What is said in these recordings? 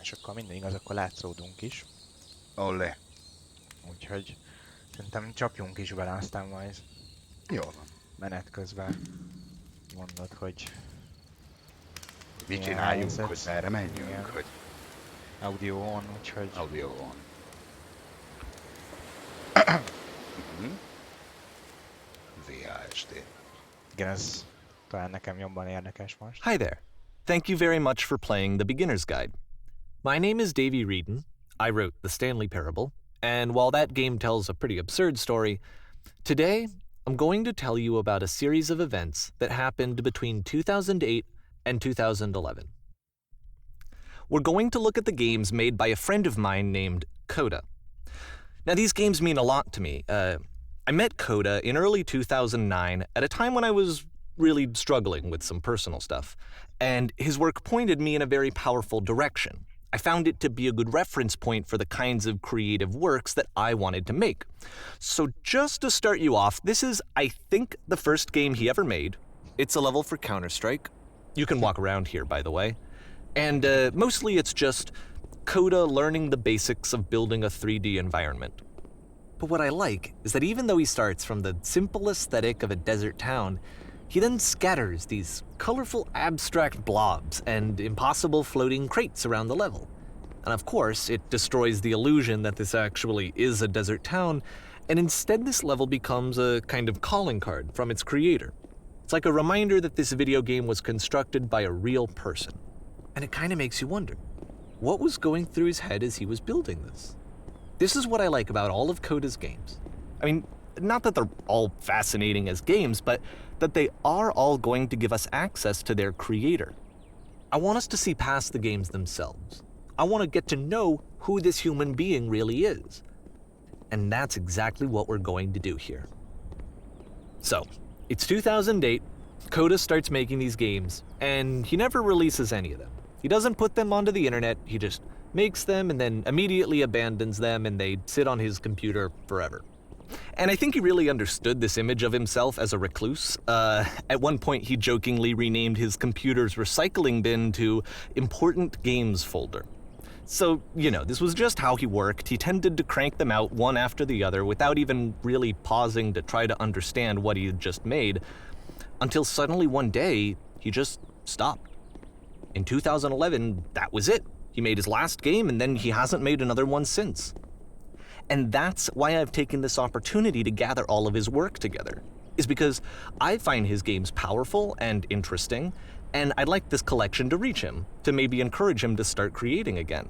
És akkor minden igaz, akkor látszódunk is. Olé. Úgyhogy szerintem csapjunk is bele, aztán majd Jó van. menet közben mondod, hogy Mit milyen csináljunk, helyzet. hogy merre menjünk, Igen. hogy Audio on, úgyhogy audio on. VHSD. igen, ez talán nekem jobban érdekes most. Hi there. Thank you very much for playing the Beginner's Guide. My name is Davy Reedon. I wrote The Stanley Parable, and while that game tells a pretty absurd story, today I'm going to tell you about a series of events that happened between 2008 and 2011. We're going to look at the games made by a friend of mine named Coda. Now, these games mean a lot to me. I met Coda in early 2009 at a time when I was really struggling with some personal stuff, and his work pointed me in a very powerful direction. I found it to be a good reference point for the kinds of creative works that I wanted to make. So just to start you off, this is, I think, the first game he ever made. It's a level for Counter-Strike. You can walk around here, by the way. And mostly it's just Coda learning the basics of building a 3D environment. But what I like is that even though he starts from the simple aesthetic of a desert town, he then scatters these colorful abstract blobs and impossible floating crates around the level. And of course, it destroys the illusion that this actually is a desert town, and instead this level becomes a kind of calling card from its creator. It's like a reminder that this video game was constructed by a real person. And it kind of makes you wonder, what was going through his head as he was building this? This is what I like about all of Coda's games. I mean, not that they're all fascinating as games, but that they are all going to give us access to their creator. I want us to see past the games themselves. I want to get to know who this human being really is. And that's exactly what we're going to do here. So, it's 2008, Coda starts making these games, and he never releases any of them. He doesn't put them onto the internet, he just makes them and then immediately abandons them, and they sit on his computer forever. And I think he really understood this image of himself as a recluse. At one point, he jokingly renamed his computer's recycling bin to Important Games Folder. So, you know, this was just how he worked. He tended to crank them out one after the other without even really pausing to try to understand what he had just made, until suddenly one day, he just stopped. In 2011, that was it. He made his last game, and then he hasn't made another one since. And that's why I've taken this opportunity to gather all of his work together, is because I find his games powerful and interesting, and I'd like this collection to reach him, to maybe encourage him to start creating again.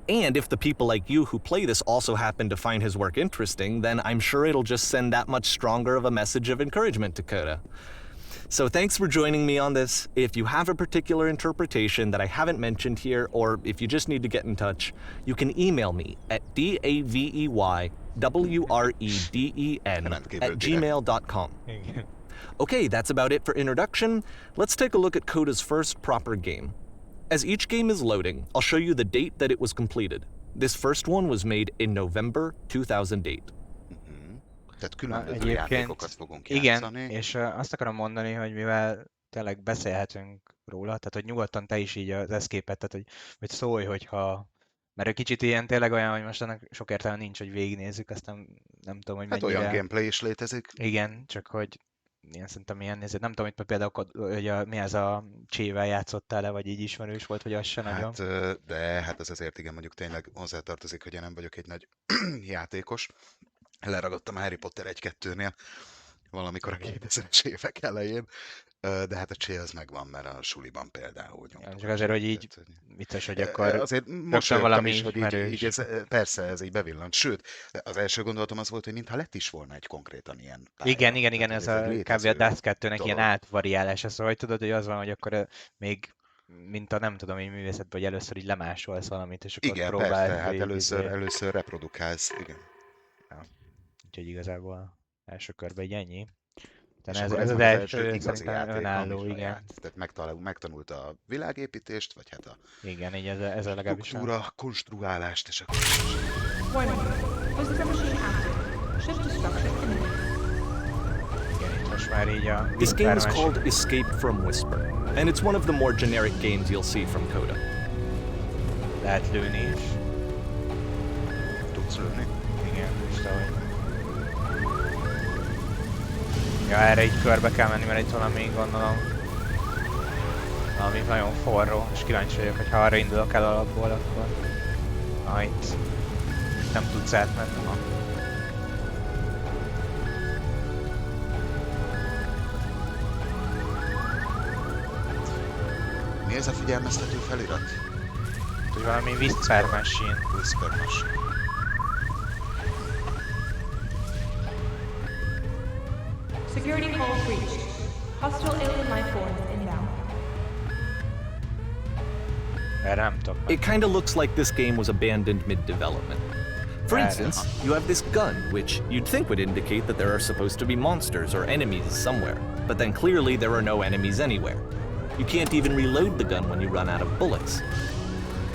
And if the people like you who play this also happen to find his work interesting, then I'm sure it'll just send that much stronger of a message of encouragement to Coda. So thanks for joining me on this. If you have a particular interpretation that I haven't mentioned here, or if you just need to get in touch, you can email me at daveywreden@gmail.com. Okay, that's about it for introduction. Let's take a look at Coda's first proper game. As each game is loading, I'll show you the date that it was completed. This first one was made in November 2008. Tehát különböző Egyébként játékokat fogunk igen, játszani. és azt akarom mondani, hogy mivel tényleg beszélhetünk róla, tehát hogy nyugodtan te is így az escape-et, tehát hogy szólj, hogyha... Mert egy kicsit ilyen tényleg olyan, hogy most ennek sok értelme nincs, hogy végignézzük, aztán nem tudom, hogy Hát mennyire... olyan gameplay is létezik. Igen, csak hogy ilyen szerintem ilyen nézőt. Nem tudom, hogy például hogy mi ez a csével játszottál-e, vagy így ismerős volt, vagy az se nagyon. De hát ez azért igen, mondjuk tényleg hozzátartozik, hogy én nem vagyok egy nagy játékos. Leragadtam a Harry Potter 1-2-nél valamikor a 2000-es évek elején, de hát a csé az megvan, mert a suliban például nyomtuk. Csak azért, hogy így vicces, hogy akkor azért most valami is, hogy ismerős. így persze ez így bevillant. Sőt, az első gondolatom az volt, hogy mintha lett is volna egy konkrétan ilyen pálya. Igen, ez a kb. A Dust 2-nek ilyen átvariálása, szóval hogy tudod, hogy az van, hogy akkor még mint a nem tudom, hogy művészetben, hogy először így lemásolsz valamit, és akkor igen, próbálsz. Igen, persze, hát először reprodukálsz, igen. Ja. Úgyhogy igazából első körben így ennyi. És ez az első igazi játék, önálló, igen. Tehát megtanulta a világépítést, vagy hát a igen, így ez a legalábbis struktúra, konstruálást, és akkor... Warning. Visitor machine active. Shift to structure imminent. Igen, itt most már így a... This game is called Escape from Whisper, and it's one of the more generic games you'll see from Coda. Lehet lőni is. Tudsz lőni? Igen, most ahogy. Ja, erre így körbe kell menni, mert itt valami gondolom. Valami nagyon forró, és kíváncsi vagyok, hogy ha arra indulok el alapból, akkor... itt nem tudsz átmenni. Mi ez a figyelmeztető felirat? Hogy valami Whisper Machine. Whisper Machine. Security call breached. Hostile alien life forms inbound. Erre nem tudok. It kind of looks like this game was abandoned mid-development. For instance, you have this gun, which you'd think would indicate that there are supposed to be monsters or enemies somewhere, but then clearly there are no enemies anywhere. You can't even reload the gun when you run out of bullets.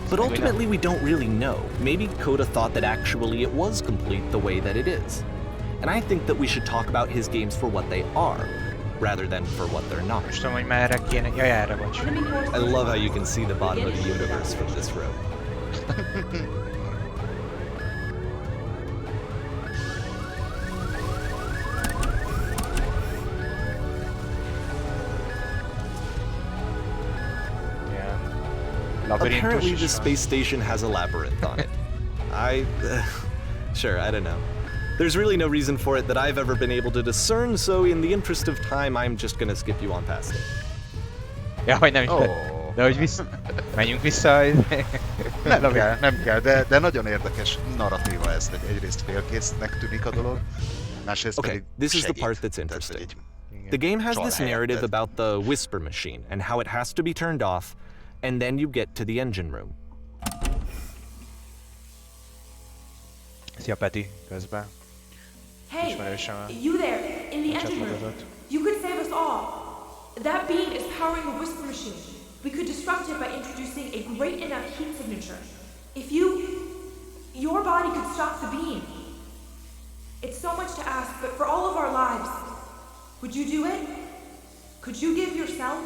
But ultimately we don't really know. Maybe Coda thought that actually it was complete the way that it is. And I think that we should talk about his games for what they are, rather than for what they're not. Most tudom, hogy merre kéne... Jaj, erre, bocs. Enemy forces. I love how you can see the bottom of the universe from this road. Apparently this space station has a labyrinth on it. Sure, I don't know. There's really no reason for it that I've ever been able to discern, so in the interest of time, I'm just gonna skip you on past it. Ja, hogy nem is de hogy menjünk vissza. Nem kell, de nagyon érdekes narratíva ez, hogy egyrészt félkésznek tűnik a dolog, másrészt Okay, pedig this is the segít. part that's interesting. The game has this narrative about the Whisper Machine and how it has to be turned off, and then you get to the engine room. Szia Peti, közben. Hey, you there, in the engine room. You could save us all. That beam is powering the Whisper Machine. We could disrupt it by introducing a great enough heat signature. If your body could stop the beam. It's so much to ask, but for all of our lives, would you do it? Could you give yourself?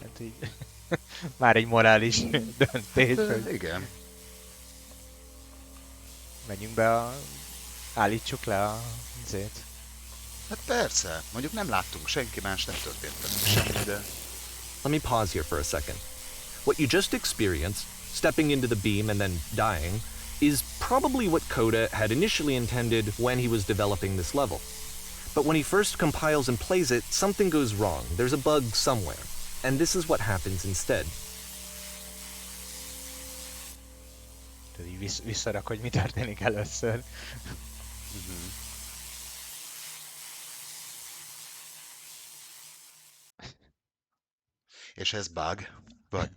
Hát így... Már egy morális döntés, hogy... Igen. Menjünk be a... Állítsuk le a... zét. Hát persze, mondjuk nem láttunk senki más, nem történt semmi, de... Let me pause here for a second. What you just experienced, stepping into the beam and then dying, is probably what Coda had initially intended when he was developing this level. But when he first compiles and plays it, something goes wrong. There's a bug somewhere. And this is what happens instead. Tehát így visszarak, hogy mi történik először. És ez bug? Vagy?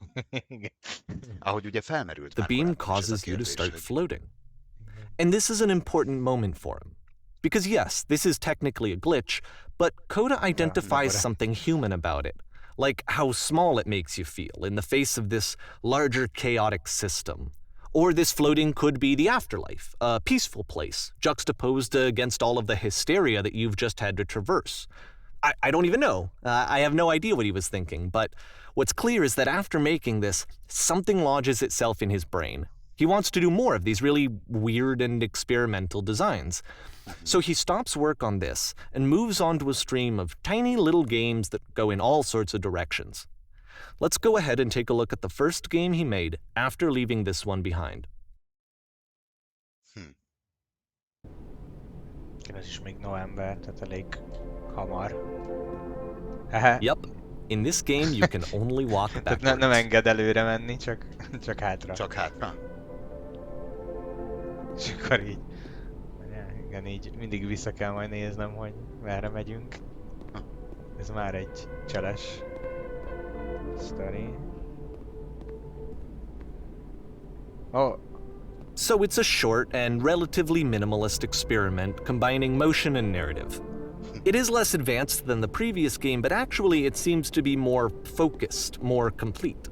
Ahogy ugye felmerült The már beam korábban is ez a causes you to kérdés, start hogy- floating. And this is an important moment for him. Because yes, this is technically a glitch, but Coda identifies something human about it. Like how small it makes you feel in the face of this larger chaotic system. Or this floating could be the afterlife, a peaceful place, juxtaposed against all of the hysteria that you've just had to traverse. I don't even know. I have no idea what he was thinking, but what's clear is that after making this, something lodges itself in his brain. He wants to do more of these really weird and experimental designs. So he stops work on this and moves on to a stream of tiny little games that go in all sorts of directions. Let's go ahead and take a look at the first game he made after leaving this one behind. Ez is még november, tehát elég hamar. Yep. In this game you can only walk Tehát backwards. nem enged előre menni, csak hátra. Csak hátra. És akkor így... Igen, így mindig vissza kell majd néznem, hogy merre megyünk. Ez már egy cseles sztori. Oh, So it's a short and relatively minimalist experiment combining motion and narrative. It is less advanced than the previous game, but actually it seems to be more focused, more complete.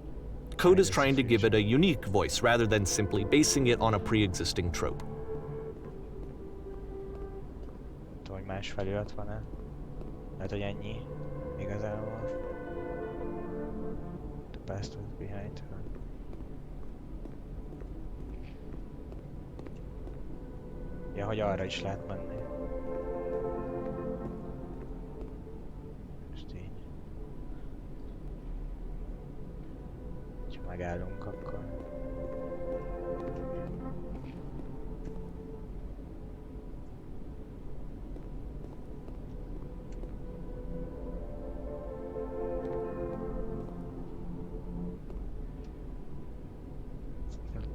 Coda's trying to give it a unique voice rather than simply basing it on a pre-existing trope. tudom, hogy más felirat van-e? Lehet, hogy ennyi igazából. The past was behind her. Ja, hogy arra is lehet menni. Most így. Csak megállunk akkor.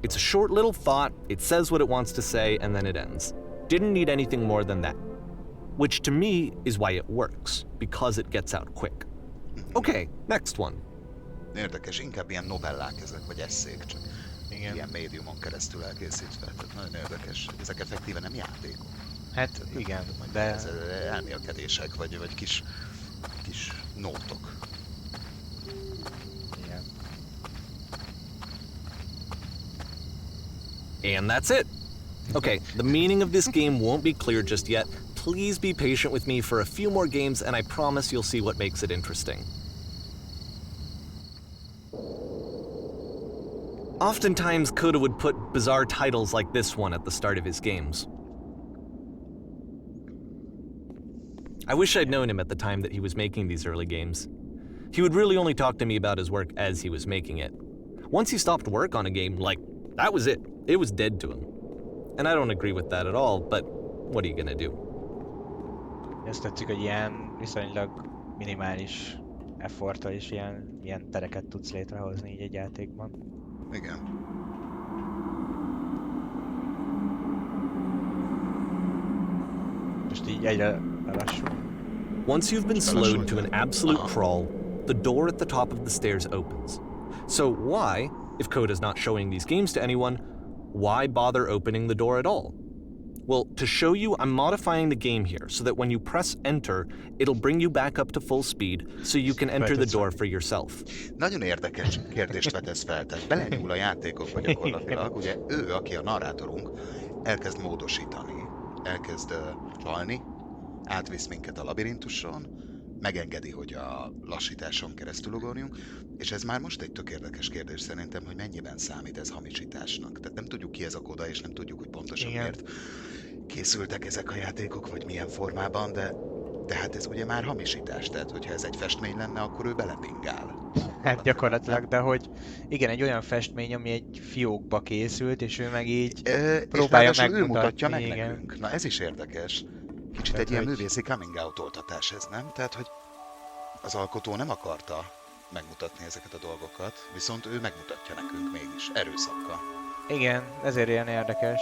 It's a short little thought, it says what it wants to say, and then it ends. Didn't need anything more than that. Which to me is why it works, because it gets out quick. Okay, next one. Érdekes, inkább ilyen novellák ezek, vagy esszék, csak Igen. ilyen médiumon keresztül elkészítve. Tehát nagyon érdekes. Ezek effektíven nem játékok. Hát igen, de... Ez elmélkedések, vagy kis nótok. Igen. And that's it. Okay, the meaning of this game won't be clear just yet. Please be patient with me for a few more games, and I promise you'll see what makes it interesting. Oftentimes, Coda would put bizarre titles like this one at the start of his games. I wish I'd known him at the time that he was making these early games. He would really only talk to me about his work as he was making it. Once he stopped work on a game, like, that was it. It was dead to him. And I don't agree with that at all, but what are you gonna do? Ezt tetszik, hogy ilyen viszonylag minimális efforttal is ilyen tereket tudsz létrehozni így egy játékban. Igen. Most így egyre lelassul. Once you've been slowed to an absolute crawl, the door at the top of the stairs opens. So why, if Coda's not showing these games to anyone, why bother opening the door at all? Well, to show you, I'm modifying the game here so that when you press enter, it'll bring you back up to full speed so you can enter the door for yourself. Nagyon érdekes kérdést vetesz fel, tehát belenyúl a játékokba gyakorlatilag, ugye ő, aki a narrátorunk, elkezd módosítani, elkezd csalni, átvisz minket a labirintuson, megengedi, hogy a lassításon keresztül ugorjunk, és ez már most egy tök érdekes kérdés szerintem, hogy mennyiben számít ez hamisításnak. Tehát nem tudjuk ki ez a Coda, és nem tudjuk, hogy pontosan miért készültek ezek a játékok, vagy milyen formában, de hát ez ugye már hamisítás, tehát hogyha ez egy festmény lenne, akkor ő belepingál. Hát gyakorlatilag, de hogy igen, egy olyan festmény, ami egy fiókba készült, és ő meg így próbálja és ő megmutatni. mutatja meg Igen. nekünk. Na ez is érdekes. Kicsit Tehát, egy ilyen hogy- művészi coming out oltatás ez, nem? Tehát, hogy az alkotó nem akarta megmutatni ezeket a dolgokat, viszont ő megmutatja nekünk mégis, erőszakkal. Igen, ezért ilyen érdekes.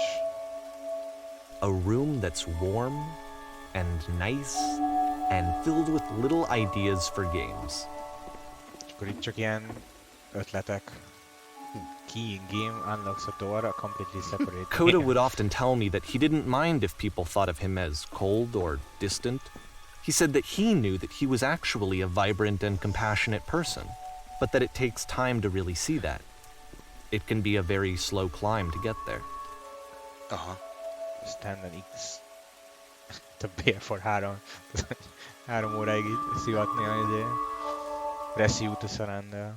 A room that's warm and nice and filled with little ideas for games. És akkor itt csak ilyen ötletek. Key in game unlocks a door, a completely separate. Coda would often tell me that he didn't mind if people thought of him as cold or distant. He said that he knew that he was actually a vibrant and compassionate person, but that it takes time to really see that. It can be a very slow climb to get there. Aha. Stand X. Többé for 3 óráig itt szivatni a izé. Press U to surrender.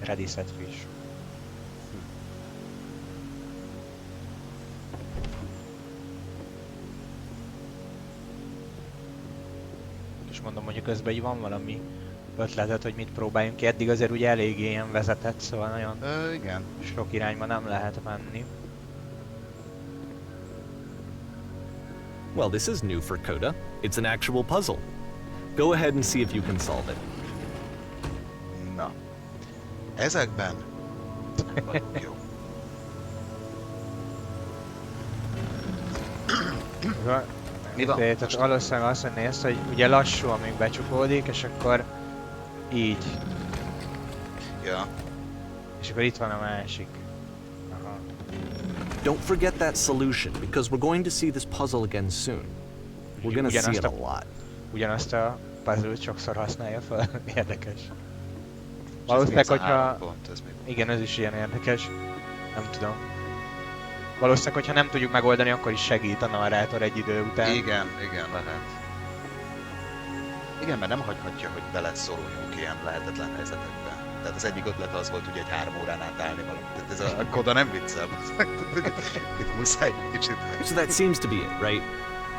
Ready set fish. És mondom, hogy közben így van valami ötletet, hogy mit próbáljunk ki. Eddig azért ugye eléggé ilyen vezetett, szóval nagyon Igen. sok irányba nem lehet menni. Well, this is new for Coda. It's an actual puzzle. Go ahead and see if you can solve it. Na. Ezekben vagyunk jó. Mi van? Tehát valószínűleg azt mondja ezt, hogy ugye lassú, amíg becsukódik, és akkor így. Ja. És És akkor itt van a másik. Aha. Don't forget that solution, because we're going to see this puzzle again soon. We're gonna see it a lot. Ugyanazt a puzzle-t sokszor használja fel. Érdekes. És ez Valószínűleg, mi ez a három hogyha... pont? Ez még... Igen, ez is ilyen érdekes. Nem tudom. Valószínűleg, hogyha nem tudjuk megoldani, akkor is segít a narrátor egy idő után. Igen, lehet. Igen, mert nem hagyhatja, hogy beleszoruljunk ilyen lehetetlen helyzetekbe. Tehát az egyik ötlet az volt ugye egy 3 órán át állni valamit. Tehát ez a Koda nem viccel. Itt muszáj kicsit. So that seems to be it, right?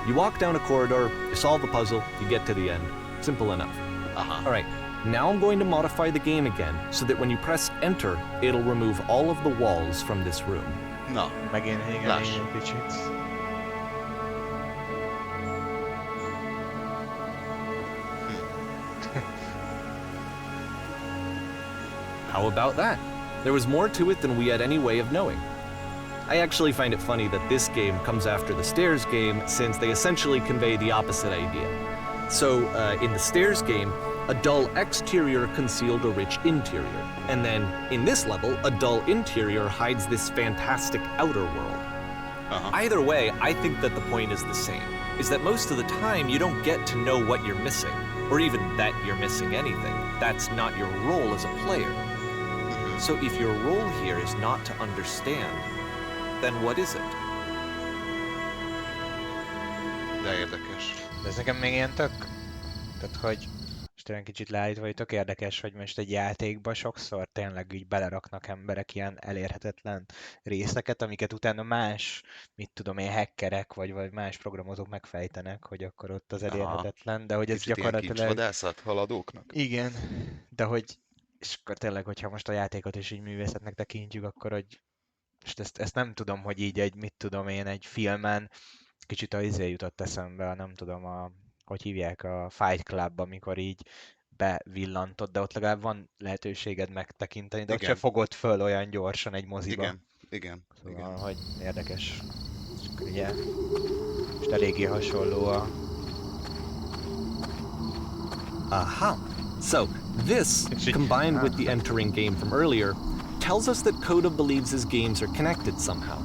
You walk down a corridor, you solve the puzzle, you get to the end. Simple enough. Aha. All right, now I'm going to modify the game again so that when you press enter, it'll remove all of the walls from this room. Na, Megint igen, Láss. egy kicsit. How about that? There was more to it than we had any way of knowing. I actually find it funny that this game comes after the Stairs game since they essentially convey the opposite idea. So, in the Stairs game, a dull exterior concealed a rich interior. And then, in this level, a dull interior hides this fantastic outer world. Either way, I think that the point is the same, is that most of the time you don't get to know what you're missing, or even that you're missing anything. That's not your role as a player. So if your role here is not to understand, then what is it? de érdekes. De ez nekem még ilyen tök... Tehát, hogy most olyan kicsit leállítva, hogy tök érdekes, hogy most egy játékba sokszor tényleg így beleraknak emberek ilyen elérhetetlen részeket, amiket utána más, mit tudom én, hackerek, vagy más programozók megfejtenek, hogy akkor ott az elérhetetlen, de hogy ez Kicsit gyakorlatilag... ilyen kincsvadászat haladóknak. Igen, de hogy... És akkor tényleg, hogyha most a játékot is így művészetnek tekintjük, akkor hogy... És ezt nem tudom, hogy így egy, mit tudom én, egy filmen kicsit jutott eszembe, nem tudom, hogy hívják, a Fight Club, amikor így bevillantod, de ott legalább van lehetőséged megtekinteni, de ott Igen. se fogod föl olyan gyorsan egy moziba. Igen. Szóval, hogy érdekes. És akkor ugye, most eléggé hasonló a... Aha! So, this, combined with the entering game from earlier, tells us that Coda believes his games are connected somehow.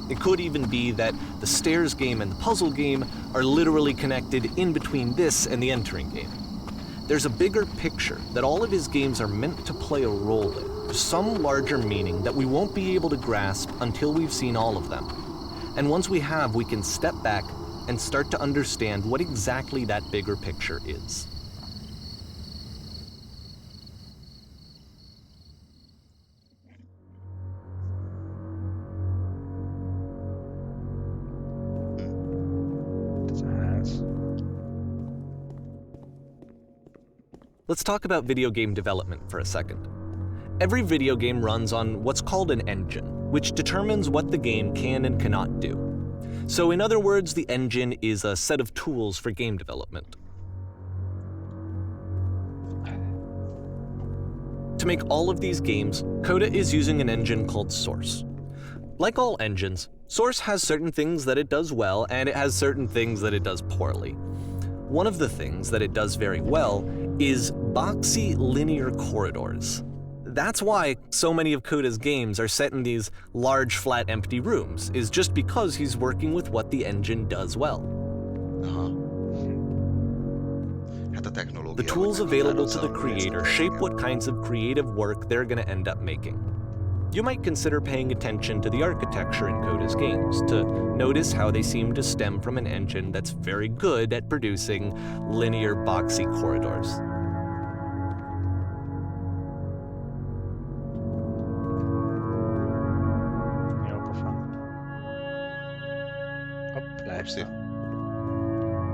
It could even be that the Stairs game and the puzzle game are literally connected in between this and the entering game. There's a bigger picture that all of his games are meant to play a role in, some larger meaning that we won't be able to grasp until we've seen all of them. And once we have, we can step back and start to understand what exactly that bigger picture is. Let's talk about video game development for a second. Every video game runs on what's called an engine, which determines what the game can and cannot do. So in other words, the engine is a set of tools for game development. To make all of these games, Coda is using an engine called Source. Like all engines, Source has certain things that it does well, and it has certain things that it does poorly. One of the things that it does very well is boxy linear corridors. That's why so many of Coda's games are set in these large, flat, empty rooms, is just because he's working with what the engine does well. Hát a technológia, The tools hogy available to the meghatározza, creator shape what kinds of creative work they're going to end up making. You might consider paying attention to the architecture in Coda's games to notice how they seem to stem from an engine that's very good at producing linear, boxy corridors. Jó pofa. Hopp, Köszi. leestem.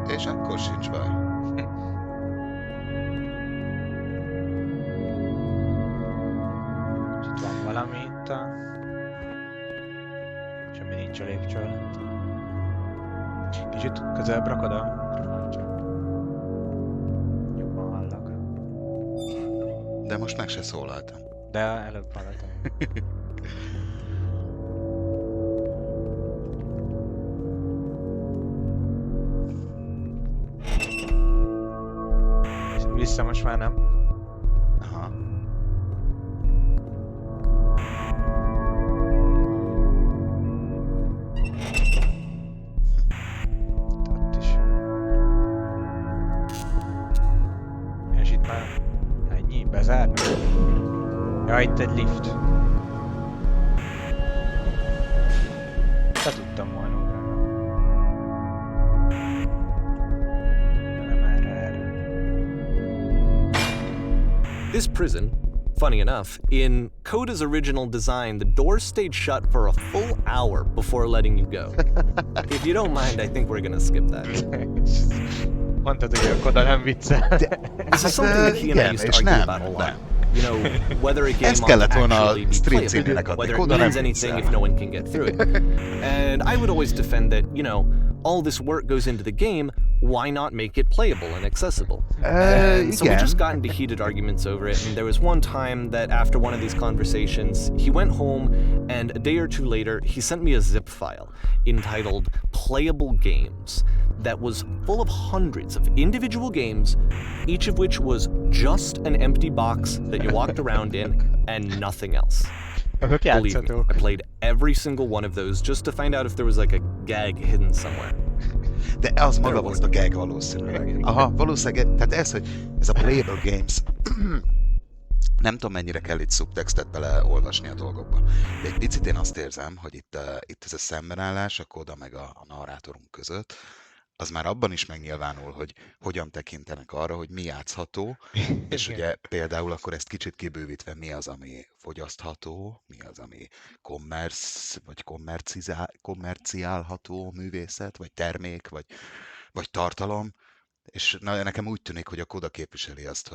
És akkor sincs baj. És itt van valami itt a... Semmi nincs a lépcső alatt. Kicsit közelebb rakod a mikrofont, csak jobban hallak. De most meg se szólaltam. De előbb hallottam. Vissza most már nem. Aha. Ott is. És itt már ennyi, bezárni. Ja, itt egy lift. Te tudtam volna utána. De nem erre. This prison, Funny enough, in Coda's original design, the door stayed shut for a full hour before letting you go. If you don't mind, I think we're gonna skip that. Mondtad, hogy a Koda nem viccel. This is something that he and I used to argue about a lot. You know, whether a game Ezt ought kellett to volna actually a be stream playable, címének adni. whether it Koda nem means anything if no one can get through it. And I would always defend that, you know, all this work goes into the game, why not make it playable and accessible? And so we just got into heated arguments over it, and there was one time that after one of these conversations, he went home, and a day or two later, he sent me a zip file entitled Playable Games that was full of hundreds of individual games, each of which was just an empty box that you walked around in and nothing else. Believe me, I played every single one of those just to find out if there was like a gag hidden somewhere. De az maga volt a gag valószínűleg. Aha, valószínűleg, tehát ez, hogy ez a Playable Games, nem tudom mennyire kell itt szubtextet beleolvasni a dolgokba. De egy picit én azt érzem, hogy itt ez a szembenállás a Koda meg a narrátorunk között, az már abban is megnyilvánul, hogy hogyan tekintenek arra, hogy mi játszható, és ugye például akkor ezt kicsit kibővítve, mi az, ami fogyasztható, mi az, ami kommerciálható művészet, vagy termék, vagy tartalom, és nekem úgy tűnik, hogy a Koda képviseli azt,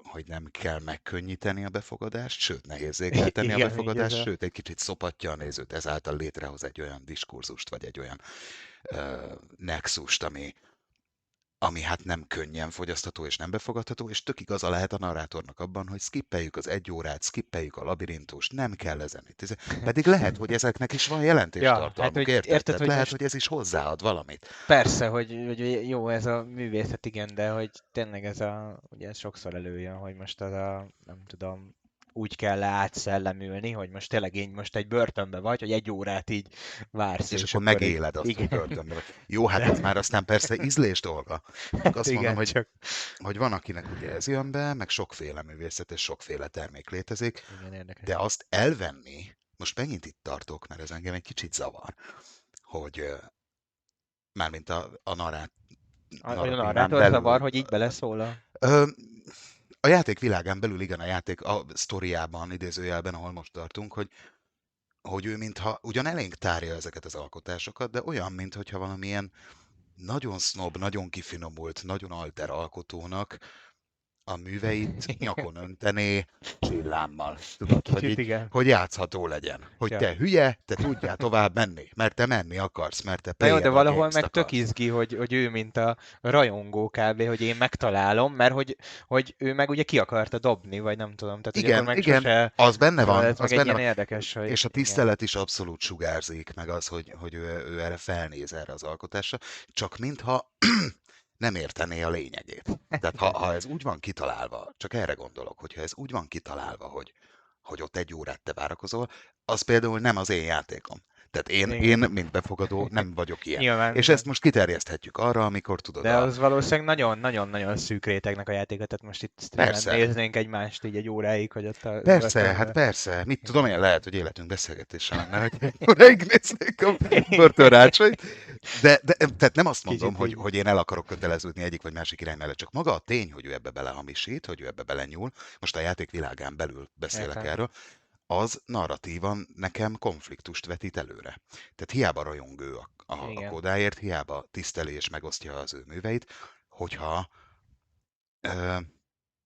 hogy nem kell megkönnyíteni a befogadást, sőt, nehézzé kell tenni a befogadást, sőt, egy kicsit szopatja a nézőt, ezáltal létrehoz egy olyan diskurzust, vagy egy olyan nexust, ami hát nem könnyen fogyasztható és nem befogadható, és tök igaza lehet a narrátornak abban, hogy skippeljük az 1 órát, skippeljük a labirintust, nem kell ezen itt. Pedig lehet, hogy ezeknek is van jelentéstartalmuk, érted? hogy lehet, hogy ez is hozzáad valamit. Persze, hogy jó ez a művészet, igen, de hogy tényleg ugye ez sokszor előjön, hogy most az nem tudom, úgy kell átszellemülni, hogy most tényleg én most egy börtönbe vagy, hogy 1 órát így vársz. És akkor megéled azt, hogy börtönbe vagy. Jó, hát ez már aztán persze ízlés dolga. Azt mondom, hogy van, akinek ugye ez jön be, meg sokféle művészet és sokféle termék létezik, igen, de azt elvenni, most megint itt tartok, mert ez engem egy kicsit zavar, hogy mármint a narrátor zavar, hogy így beleszól a játék világán belül, igen, a játék a sztoriában, idézőjelben, ahol most tartunk, hogy ő mintha ugyan elénk tárja ezeket az alkotásokat, de olyan, mintha valamilyen nagyon sznob, nagyon kifinomult, nagyon alter alkotónak a műveit nyakon öntené csillámmal. Tudod, hogy játszható legyen. Hogy te hülye, te tudjál tovább menni, mert te menni akarsz, mert te de valahol meg tök izgi, hogy ő mint a rajongó kb., hogy én megtalálom, mert hogy ő meg ugye ki akarta dobni, vagy nem tudom. Tehát, igen, az benne van. Az meg benne van. Érdekes, hogy és a tisztelet is abszolút sugárzik, meg az, hogy ő erre felnéz erre az alkotásra, csak mintha nem értené a lényegét. Tehát ha ez úgy van kitalálva, csak erre gondolok, hogyha ez úgy van kitalálva, hogy ott 1 órát te várakozol, az például nem az én játékom. Tehát én mint befogadó, nem vagyok ilyen. Nyilván. És ezt most kiterjeszthetjük arra, amikor tudod. De az valószínűleg nagyon-nagyon szük rétegnek a játéka, tehát most itt néznénk egymást így 1 óráig, hogy ott a... Persze. Mit tudom én, lehet, hogy életünk beszélgetése lenne, hogy 1 óráig néznék a börtönrácsait. De tehát nem azt mondom, hogy én el akarok köteleződni egyik vagy másik irány mellett, csak maga a tény, hogy ő ebbe belehamisít, hogy ő ebbe belenyúl, most a játék világán belül beszélek erről, az narratívan nekem konfliktust vetít előre. Tehát hiába rajong ő a Kodáért, hiába tiszteli és megosztja az ő műveit, hogyha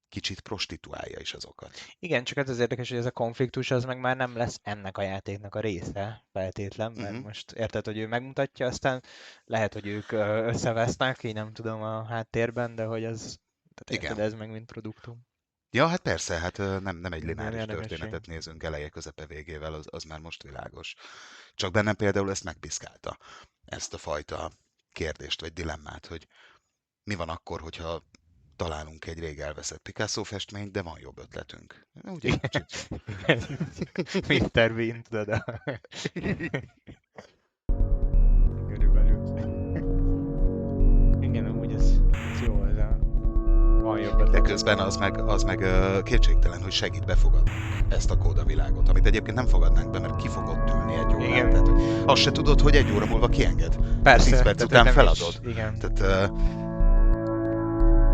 kicsit prostituálja is azokat. Igen, csak az érdekes, hogy ez a konfliktus az meg már nem lesz ennek a játéknak a része feltétlen, mert most érted, hogy ő megmutatja, aztán lehet, hogy ők összevesznek, így nem tudom a háttérben, de hogy ez, tehát érted, ez meg mint produktum. Ja, hát persze, hát nem egy lineáris történetet nézünk eleje, közepe, végével, az már most világos. Csak bennem például ezt megpiszkálta, ezt a fajta kérdést vagy dilemmát, hogy mi van akkor, hogyha találunk egy rég elveszett Picasso festményt, de van jobb ötletünk. Ugye? Mr. Bean, tudod. Körülbelül. Igen, amúgy ez jó, ez van jobb ötlet. De közben az meg kétségtelen, hogy segít befogadni ezt a Koda világot, amit egyébként nem fogadnánk be, mert ki fog ott ülni 1 órát. Igen. Tehát, hogy azt se tudod, hogy 1 óra múlva kienged. Persze. 10 perc után feladod. Igen. Tehát,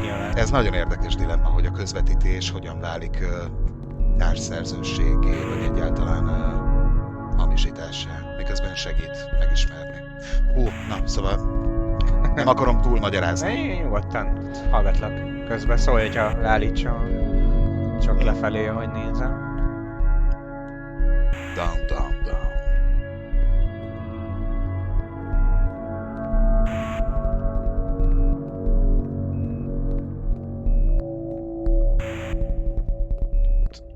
Nyilván. Ez nagyon érdekes dilemma, hogy a közvetítés hogyan válik társszerzőségé, vagy egyáltalán hamisítássá, miközben segít megismerni. Na, szóval nem akarom túl magyarázni. Én nyugodtan hallgatlak. Közben szólj, hogyha leállítson. Csak lefelé, ahogy nézem. Down, down, down.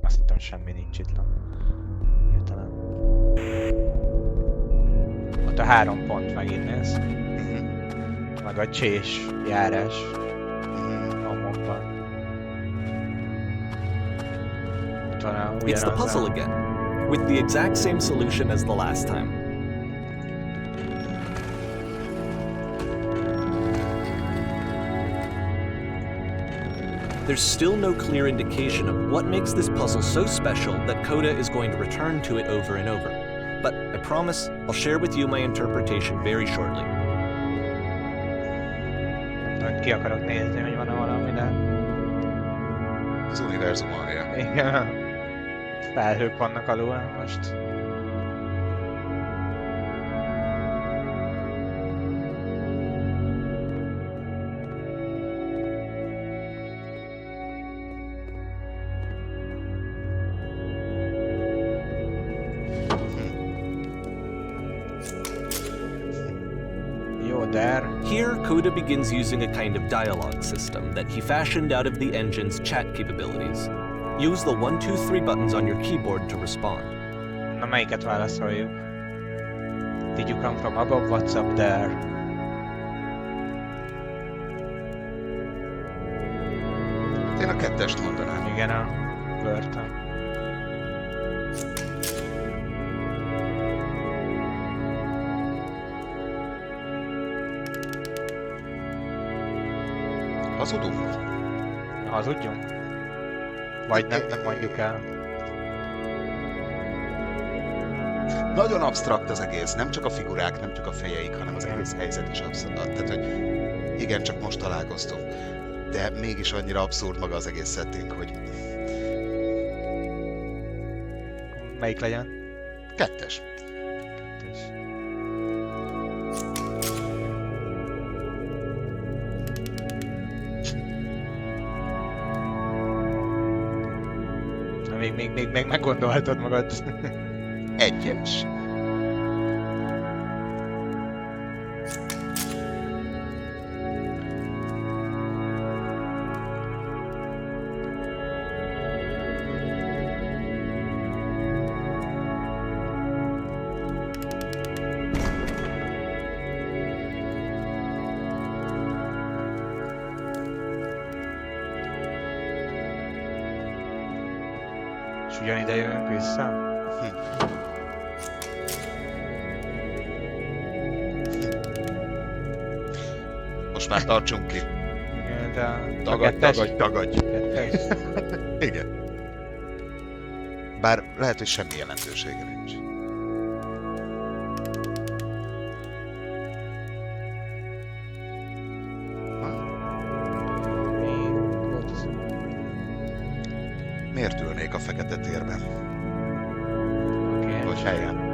Azt hittem, semmi nincs itt. Hirtelen. Ott a 3 pont megint néz. Meg a csés járás homokban. Ott van a It's the ugyanaz puzzle again, with the exact same solution as the last time. There's still no clear indication of what makes this puzzle so special that Coda is going to return to it over and over. But I promise I'll share with you my interpretation very shortly. Ki akarok nézni, hogy van-e valami, de... Az univerzum alja. Igen. Felhők vannak alul most. Here, Coda begins using a kind of dialogue system that he fashioned out of the engine's chat capabilities. Use the 1, 2, 3 buttons on your keyboard to respond. Na, melyiket válaszoljuk? Did you come from above? What's up there? Én a 2-est mondanám. Igen, a börtön. Hazudunk? Hazudjunk? Vagy nem mondjuk el? Nagyon absztrakt az egész, nem csak a figurák, nem csak a fejeik, hanem az egész helyzet is absztrakt. Tehát, hogy igen, csak most találkoztunk. De mégis annyira abszurd maga az egész setting, hogy... Melyik legyen? 2-es. Még meggondolhatod magad. 1-es. És ugyanide jövünk vissza? Most már tartsunk ki. Igen, de... Tagadj. Kettes? Igen. Bár lehet, hogy semmi jelentősége nincs. Miért ülnék a fekete térben? Okay. Vagy helyen?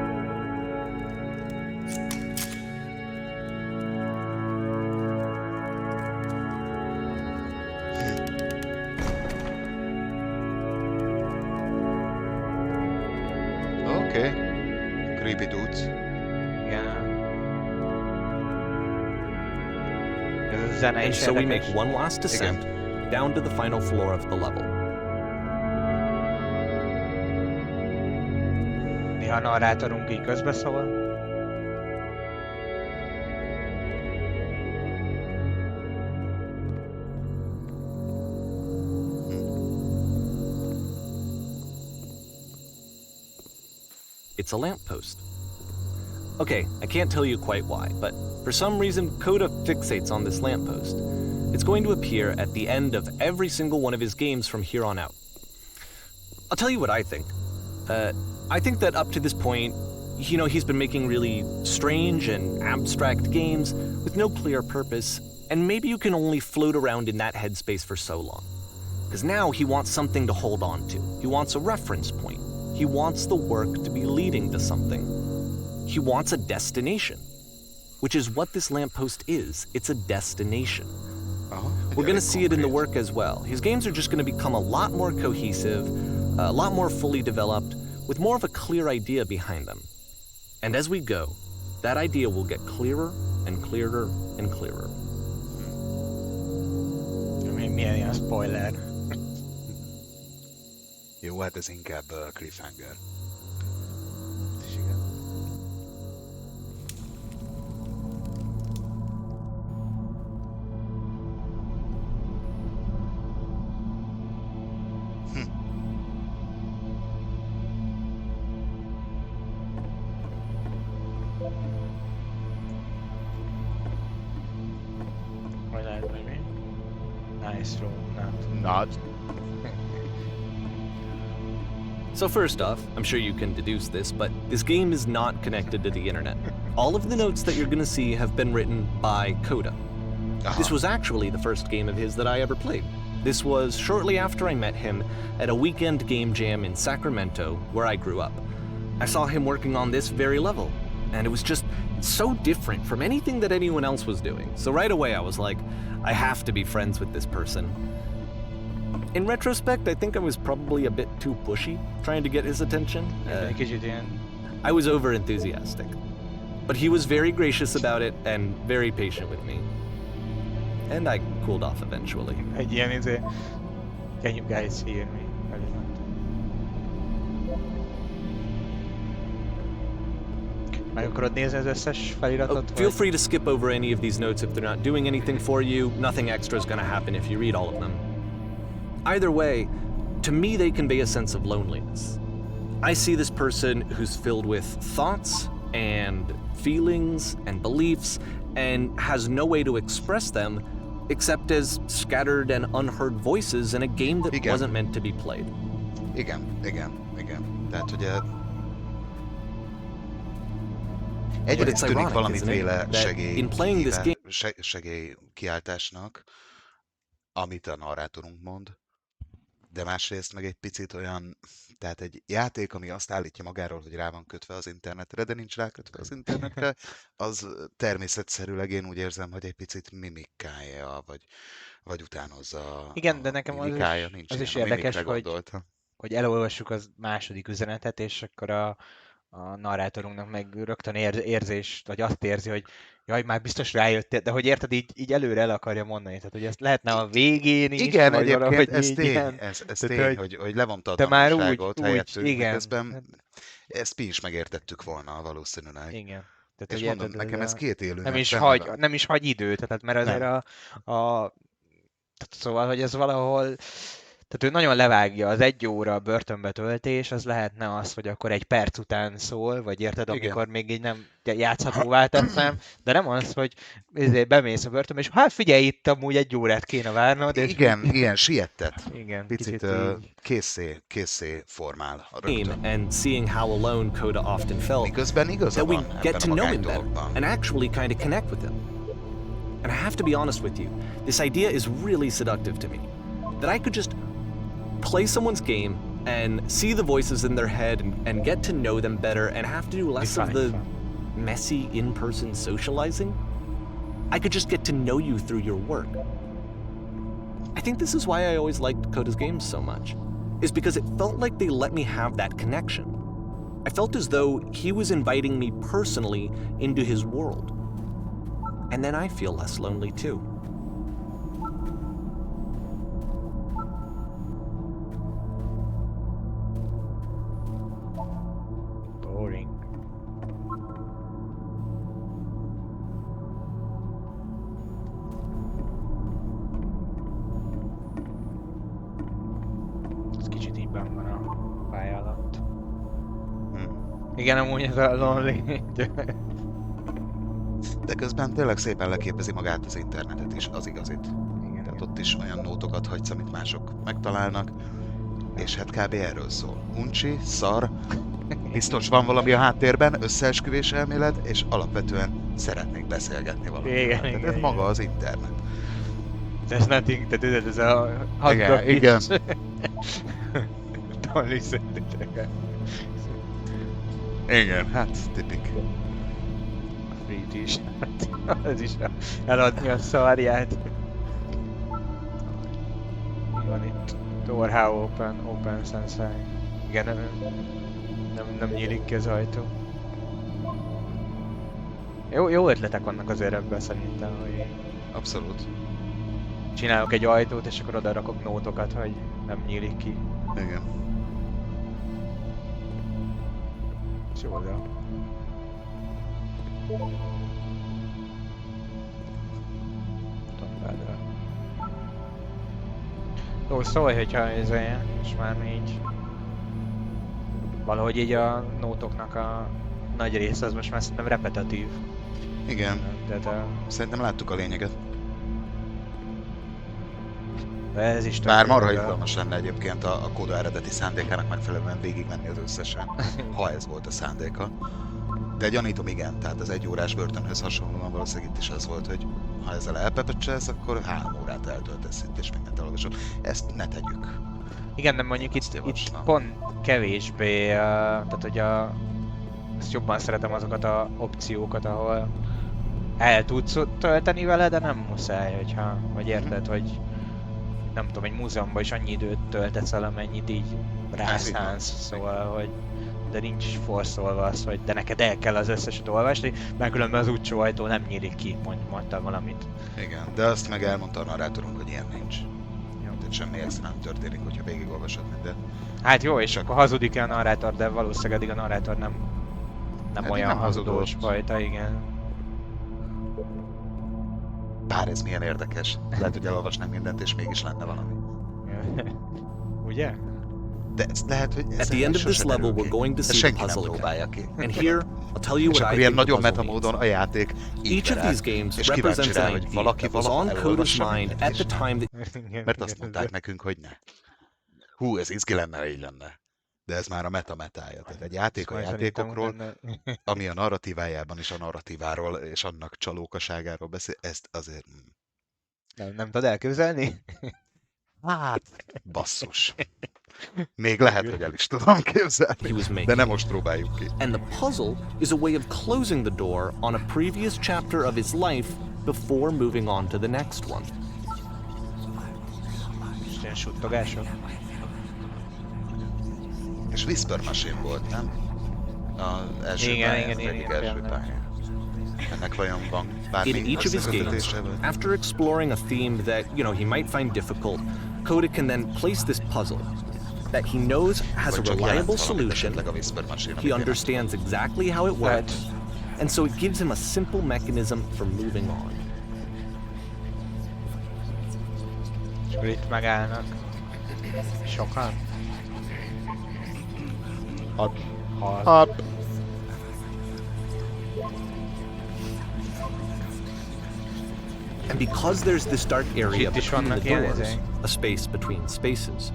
Oké. Creepy dudes. Igen. Ez a zene And is so we érdekes. make one last descent down to the final floor of the level. Néha a narrátorunk így közbeszól. It's a lamppost. Okay, I can't tell you quite why, but for some reason Coda fixates on this lamppost. It's going to appear at the end of every single one of his games from here on out. I'll tell you what I think. I think that up to this point, he's been making really strange and abstract games with no clear purpose, And maybe you can only float around in that headspace for so long. Because now he wants something to hold on to. He wants a reference point. He wants the work to be leading to something. He wants a destination, which is what this lamppost is. It's a destination. We're going to see it in the work as well. His games are just going to become a lot more cohesive, a lot more fully developed, with more of a clear idea behind them. And as we go, that idea will get clearer and clearer and clearer. Milyen ilyen spoiler. Jó, hát ez inkább cliffhanger. Vagy lehet, hogy mi? Nice roll, not. Not. So first off, I'm sure you can deduce this, but this game is not connected to the internet. All of the notes that you're gonna see have been written by Coda. This was actually the first game of his that I ever played. This was shortly after I met him at a weekend game jam in Sacramento, where I grew up. I saw him working on this very level, and it was just so different from anything that anyone else was doing. So right away I was like, I have to be friends with this person. In retrospect, I think I was probably a bit too pushy, trying to get his attention. Kicsit ilyen... I was over-enthusiastic. But he was very gracious about it and very patient with me. And I cooled off eventually. Egy ilyen izé... Can you guys hear me? Vagy nem. Meg akarod nézni az összes feliratot? Feel free to skip over any of these notes if they're not doing anything for you. Nothing extra is gonna happen if you read all of them. Either way, to me they convey a sense of loneliness. I see this person who's filled with thoughts and feelings and beliefs and has no way to express them except as scattered and unheard voices in a game that wasn't meant to be played. Igen. Tehát ugye... Egyrészt tűnik valamiféle segélykiáltásnak, amit a narrátorunk mond, de másrészt meg egy picit olyan, tehát egy játék, ami azt állítja magáról, hogy rá van kötve az internetre, de nincs rákötve az internetre, az természetszerűleg én úgy érzem, hogy egy picit mimikálja, vagy utánozza. Igen, de nekem az is érdekes, hogy elolvassuk az második üzenetet, és akkor a narrátorunknak meg rögtön érzés, vagy azt érzi, hogy jaj, már biztos rájöttél, de hogy érted, így előre el akarja mondani. Tehát, hogy ezt lehetne a végén is, igen, vagy egyébként ez így, tény, ilyen. ez Tehát, tény, hogy levonta a te már tanulságot helyettünk, igen. Közben ezt mi is megértettük volna valószínűleg. Igen. Tehát, és mondom, nekem ez két élő. Nem is hagy időt, tehát mert azért szóval, hogy ez valahol... Tehát ő nagyon levágja, az 1 óra börtönbe töltés, az lehetne az, hogy akkor 1 perc után szól, vagy érted, amikor még így nem játszhatóvá teszem, de nem az, hogy bemész a börtönbe, és hát figyelj, itt amúgy 1 órát kéne várnod. És... Igen, siettet. Igen, picit készé formál. And seeing how alone Coda often felt, miközben igaza van that we get to know him better and actually kind of connect with him. And I have to be honest with you, this idea is really seductive to me. That I could just play someone's game and see the voices in their head and get to know them better and have to do less of the messy in-person socializing. I could just get to know you through your work. I think this is why I always liked Coda's games so much, is because it felt like they let me have that connection. I felt as though he was inviting me personally into his world. And then I feel less lonely too. Igen, amúgy ez a lonely. De közben tényleg szépen leképezi magát az internetet is, az igazit. Igen, tehát ott is olyan nótokat hagysz, amit mások megtalálnak, és hát kb. Erről szól. Uncsi, szar, Biztos van valami a háttérben, összeesküvés elmélet, és alapvetően szeretnék beszélgetni valamivel. Igen, Tehát igen, ez maga igen. az internet. There's nothing, tehát ez a Igen, hotdog igen. is. Don't listen to that. Igen, hát tipik. Free t-shirt. Ez is eladni a szarját. Mi van itt? Door how open sensei. Igen, nem nyílik ki az ajtó. Jó ötletek vannak azért ebben szerintem, hogy Abszolút. csinálok egy ajtót, és akkor oda rakok nótokat, hogy nem nyílik ki. Igen. És jó oda. Jó, szólj, hogyha ez olyan, és már így... Valahogy így a nótoknak a nagy része az most már szerintem repetitív. Igen. De Szerintem láttuk a lényeget. ez is Bár tök jó, marha de- izgalmas lenne egyébként a kóda eredeti szándékának megfelelően végigmenni az összesen, ha ez volt a szándéka. De gyanítom igen, tehát az 1 órás börtönhöz hasonlóan valószínűleg itt is az volt, hogy ha ezzel elpepecselsz, akkor 3 órát eltöltesz itt és mindent elolvasod. Ezt ne tegyük. Igen, de mondjuk Ezt itt javaslom. pont kevésbé, tehát hogy ezt jobban szeretem azokat a opciókat, ahol el tudsz tölteni vele, de nem muszáj, hogyha, vagy érted, hogy nem tudom, egy múzeumban is annyi időt töltesz el, amennyit így rászánsz, szóval, hogy de nincs forszolva az, hogy de neked el kell az összeset olvasni, mert különben az útsó ajtó nem nyílik ki, mondtam valamit. Igen, de azt meg elmondta a narrátorunk, hogy ilyen nincs. Jó. Tehát semmi extra nem történik, hogyha végigolvasod mindent. Hát jó, és akkor hazudik-e a narrátor, de valószínűleg eddig a narrátor nem Eddig olyan nem hazudós hazudott. fajta, igen. Bár ez milyen érdekes. Lehet, hogy elolvasnánk mindent, és mégis lenne valami. Ugye? De ez lehet, hogy At ez the end of this sose level, derül we're ki. going to Ezt see the senki nem puzzle próbálja again. ki. And here, I'll tell you És what akkor I ilyen think the nagyon puzzle meta means. módon a játék így Each of berá, these games és kíváncsi represents rá, an hogy idea valaki that was valaha on Coda's elolvassa mind mindent, at the és time that Igen, mert azt igen, mondták nekünk, hogy ne. Hú, ez izgi lenne, ha így lenne. De ez már a meta-metája. Tehát egy játék a Majd szerintem játékokról, utána- ami a narratívájában is a narratíváról és annak csalókaságáról beszél, ezt azért... Nem tudod elképzelni? Hát, basszus. Még lehet, hogy el is tudom képzelni, he was de making. nem most próbáljuk ki. And the puzzle is a way of closing the door on a previous chapter of his life before moving on to the next one. És ilyen suttogások? És Whisper Machine volt, nem? Az első Igen, pálya, igen, az igen, egyik igen, első tényleg. pálya. Ennek vajon van bármi In each of his games, összekötetése? after exploring a theme that, he might find difficult, Coda can then place this puzzle that he knows has a Vagy csak jelent reliable valamit solution, esetleg a Whisper Machine, amit he én nem understands exactly how it works, and so it gives him a simple mechanism for moving on. És akkor itt megállnak. Sokan? 6. And because there's this dark area Itt is between the vannak ilyen doors, ezek. a space between spaces,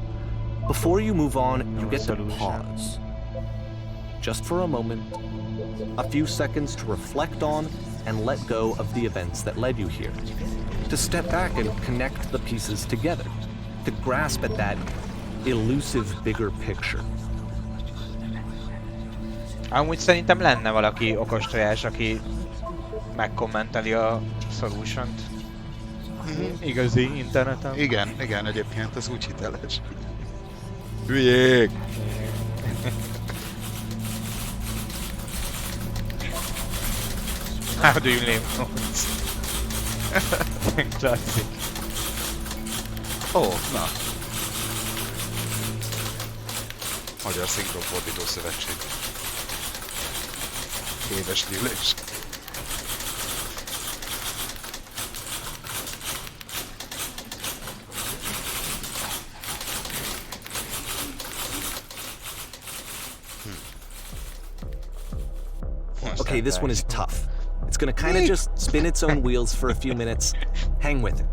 before you move on, you No get to solution. pause. Just for a moment, a few seconds to reflect on and let go of the events that led you here. To step back and connect the pieces together. To grasp at that elusive bigger picture. Amúgy szerintem lenne valaki okos tojás, aki megkommenteli a solution-t. Igazi interneten. Igen, egyébként ez úgy hiteles. Hülyék! How do you name notes? Klasszik. Ó, na. Magyar Szinkronfordító Szövetség. Éves gyűlés. Okay, this one is tough. It's gonna kind of just spin its own wheels for a few minutes. Hang with it.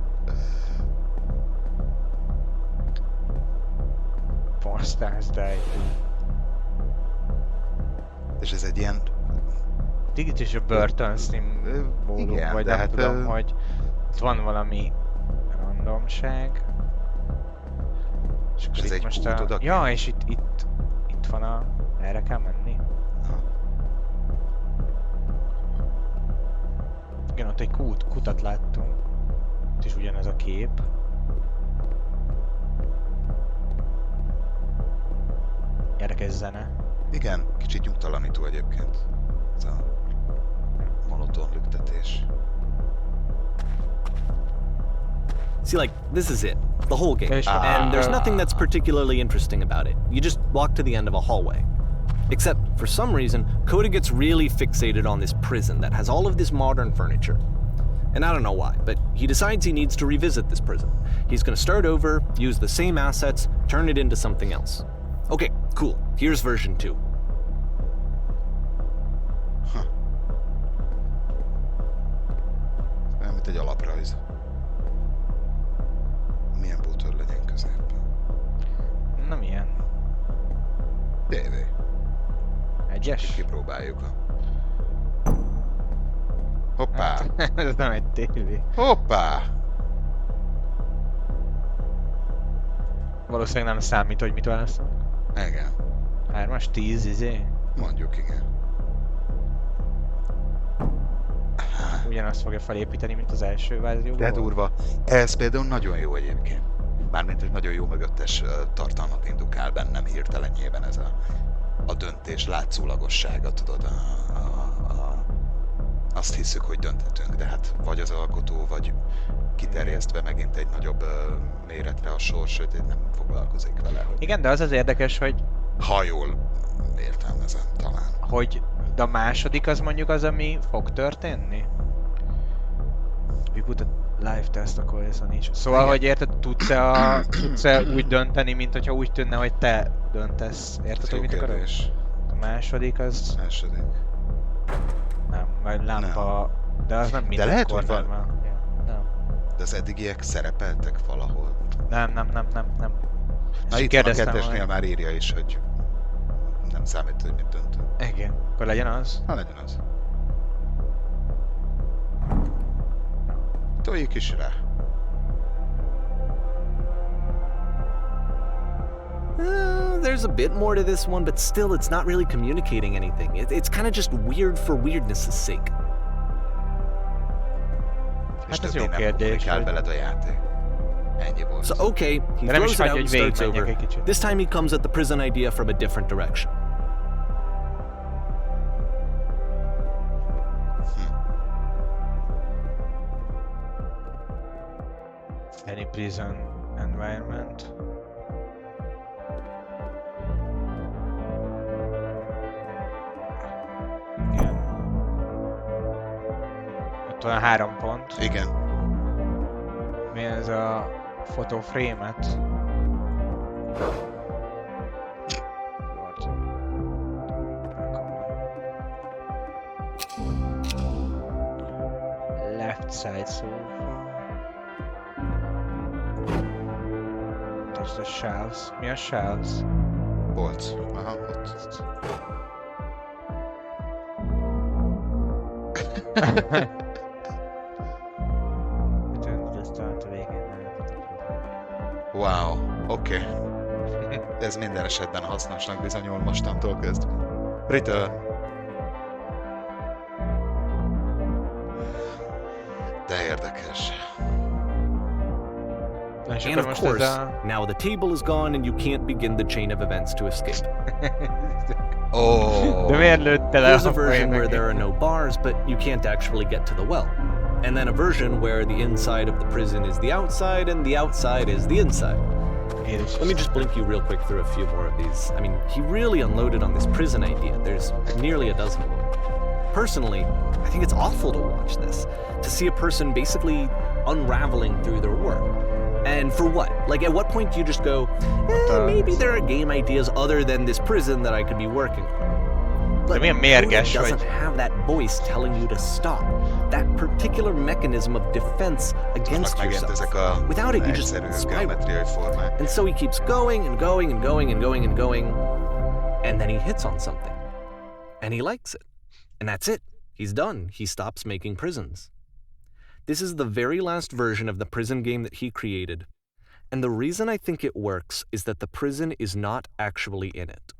Postázdáj. És ez egy ilyen... Itt is a börtön szimbólum, igen, vagy de nem hát, tudom, hogy ott van valami randomság. És ez itt egy most kút oda ja, és itt van a... Erre kell menni? Igen, ott egy kutat láttunk. Itt is ugyanez a kép. Érdekes zene. Igen, kicsit nyugtalanító egyébként. Ez a monoton lüktetés. See, like, this is it. The whole game. Okay, sure. And there's nothing that's particularly interesting about it. You just walk to the end of a hallway. Except, for some reason, Coda gets really fixated on this prison that has all of this modern furniture. And I don't know why, but he decides he needs to revisit this prison. He's gonna start over, use the same assets, turn it into something else. Okay, cool. Here's version 2. Olyan, mint egy alaprajz. Milyen bútor legyen középen? Nem ilyen. DV. Egyes? Kipróbáljuk a... Hoppá! Ez nem egy tévé. Hoppá! Valószínűleg nem számít, hogy mit válaszol. Igen. 3-as 10, izé. Mondjuk igen. Ugyanazt fogja felépíteni, mint az első verzióban. De durva. Ez például nagyon jó egyébként. Mármint, hogy nagyon jó mögöttes tartalmat indukál bennem hirtelenjében ez a döntés látszólagossága, tudod. Azt hiszük, hogy dönthetünk, de hát vagy az alkotó, vagy kiterjesztve megint egy nagyobb méretre a sors, hogy nem foglalkozik vele. Hogy... Igen, de az az érdekes, hogy... Ha jól értelmezem, talán. Hogy de a második az mondjuk az, ami fog történni? We put a live test, akkor ez a nincs. Szóval, igen. Hogy érted, tudsz-e úgy dönteni, mint hogyha úgy tűnne, hogy te döntesz. Érted, hogy mit akarod? A második az... Második. Nem, vagy lámpa... Nem. De az nem minden. De lehet, hogy van... Ja, nem. De az eddigiek szerepeltek valahol? Nem. Na itt van a kettesnél már írja is, hogy nem számít, hogy mit döntünk. Igen, akkor legyen az. Ha legyen az. Toljuk is rá. There's a bit more to this one, but still it's not really communicating anything. It's kind of just weird for weirdness' sake. Hát ez jó kérdés. És veled a játék. Ennyi volt. So okay, he throws it out and starts over. This time he comes at the prison idea from a different direction. Any prison environment. Igen. Ott van 3 pont. Igen. Mi ez a fotofrémet? Left side sofa. Touch the shelves. Mi a shelves? Polc. Aha, ott. Wow, oké. Ez minden esetben hasznosnak bizonyul mostantól kezdve. Return. De érdekes. And of course, now the table is gone and you can't begin the chain of events to escape. Oh. There's a version where there are no bars, but you can't actually get to the well. And then a version where the inside of the prison is the outside and the outside is the inside. Let me just blink you real quick through a few more of these. I mean, he really unloaded on this prison idea. There's nearly a dozen of them. Personally, I think it's awful to watch this. To see a person basically unraveling through their work. And for what? Like, at what point do you just go, maybe there are game ideas other than this prison that I could be working on? But Coda doesn't have that voice telling you to stop. That particular mechanism of defense against yourself. Without it, you just spiral. And so he keeps going and going and going and going and going, and then he hits on something. And he likes it. And that's it. He's done. He stops making prisons. This is the very last version of the prison game that he created. And the reason I think it works is that the prison is not actually in it.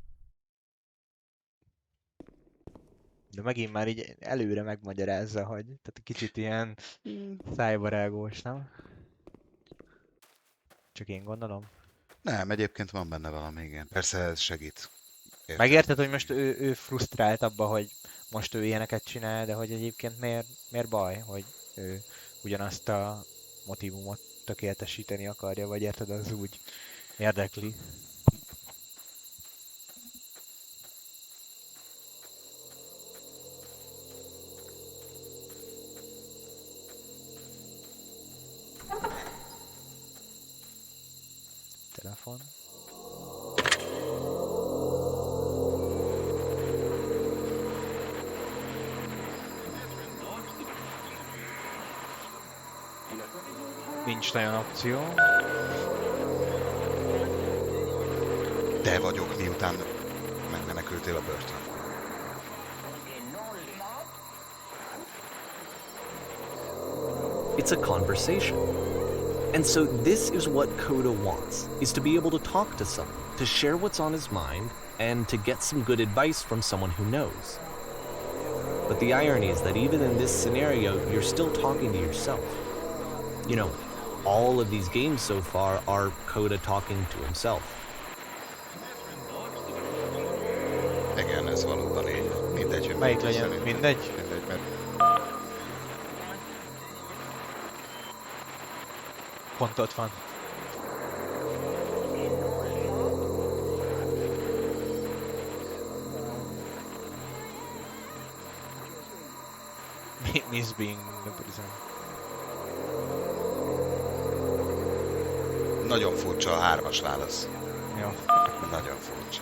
De megint már így előre megmagyarázza, hogy tehát kicsit ilyen szájbarágós, nem? Csak én gondolom. Nem, egyébként van benne valami, igen. Persze ez segít. Értem. Megérted, hogy most ő frusztrált abba, hogy most ő ilyeneket csinál, de hogy egyébként miért baj, hogy ő ugyanazt a motivumot tökéletesíteni akarja, vagy érted, az úgy érdekli. Telefon. Nincs nagyon opció. Te vagyok, miután megmenekültél a börtön. It's a conversation. And so this is what Coda wants, is to be able to talk to someone, to share what's on his mind, and to get some good advice from someone who knows. But the irony is that even in this scenario, you're still talking to yourself. You know, all of these games so far are Coda talking to himself. Igen, ez valóban így. Mindegy, hogy Melyik legyen? szerintem. Mindegy? Mindegy, mert Pont ott van. Miss being the prison. nagyon furcsa a 3-as válasz. Jó. Nagyon furcsa.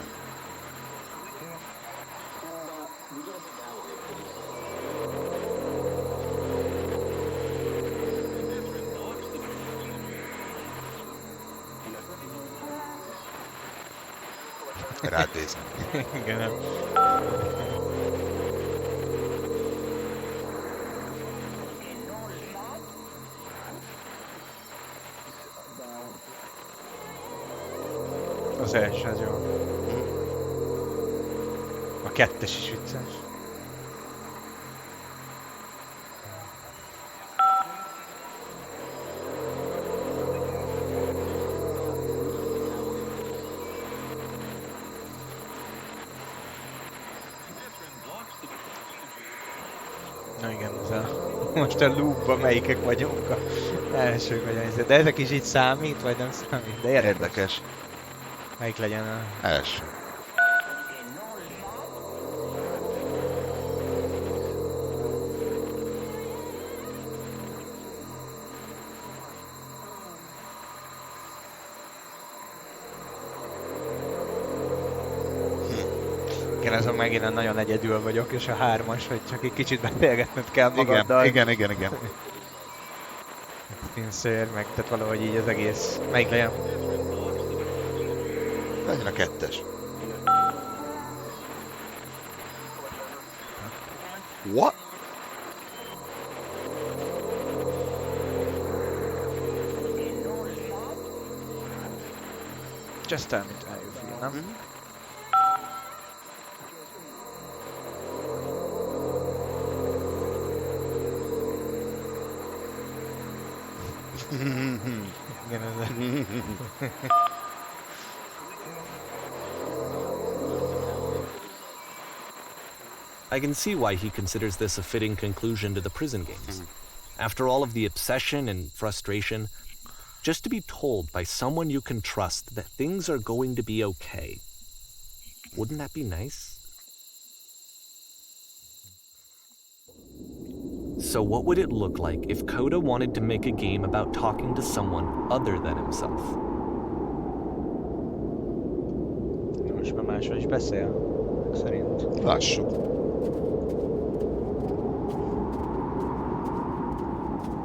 Rád bízom. Igen, nem. Az első, az jó. A 2-es is vicces. Na igen, ez a... most a loopban melyikek vagyunk a elsők vagy az. De ezek is így számít, vagy nem számít? De Érdekes. Melyik legyen a... Első. Igen, azon megint nagyon egyedül vagyok, és a 3-as, hogy csak egy kicsit beszélgetned kell magaddal. Igen. Pincér, meg tehát valahogy így az egész... Melyik legyen? Legyen a 2-es. What? Just tell me how you feel, nem? Igen, ez I can see why he considers this a fitting conclusion to the prison games. After all of the obsession and frustration, just to be told by someone you can trust that things are going to be okay. Wouldn't that be nice? So what would it look like if Coda wanted to make a game about talking to someone other than himself? Most már másról is beszél, szerint. Lássuk.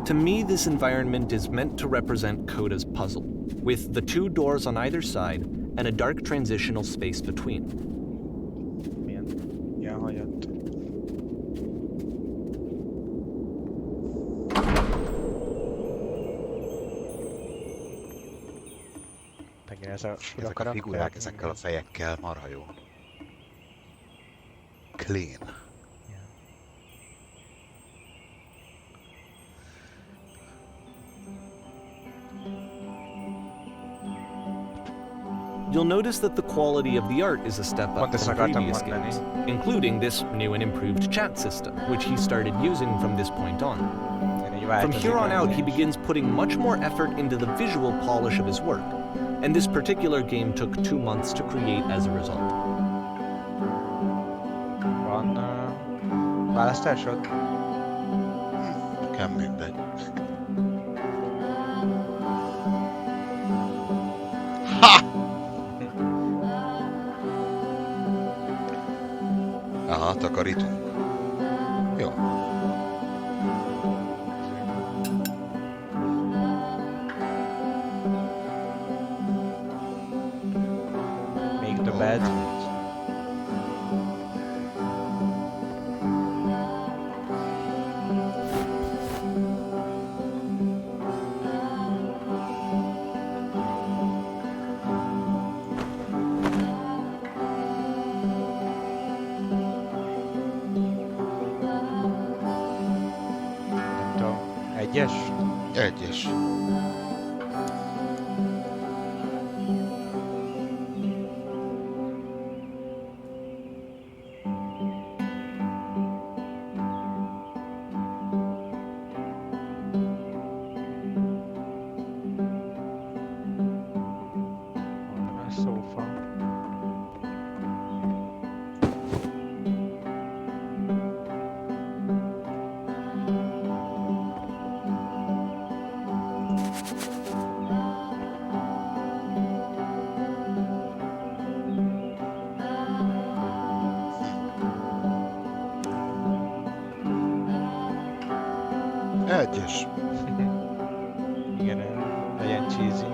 To me, this environment is meant to represent Coda's puzzle, with the 2 doors on either side and a dark transitional space between. Milyen? Ja, hogy ott. Megint ez a fura Ezek a figurák, karakter. ezekkel a fejekkel marha jó. Clean. Ja. You'll notice that the quality of the art is a step up Pont ezt from akartam previous mondani. games, including this new and improved chat system, which he started using from this point on. Így From változik here on az out, he is. begins putting much more effort into the visual polish of his work, and this particular game took 2 months to create as a result. Van választásod? Nekem mindegy. Ha! Aha, takarítunk. Jó. Még többet. Nem tudom. Egyes? Egyes. A szófa. Egyes. Igen, legyen cheesy.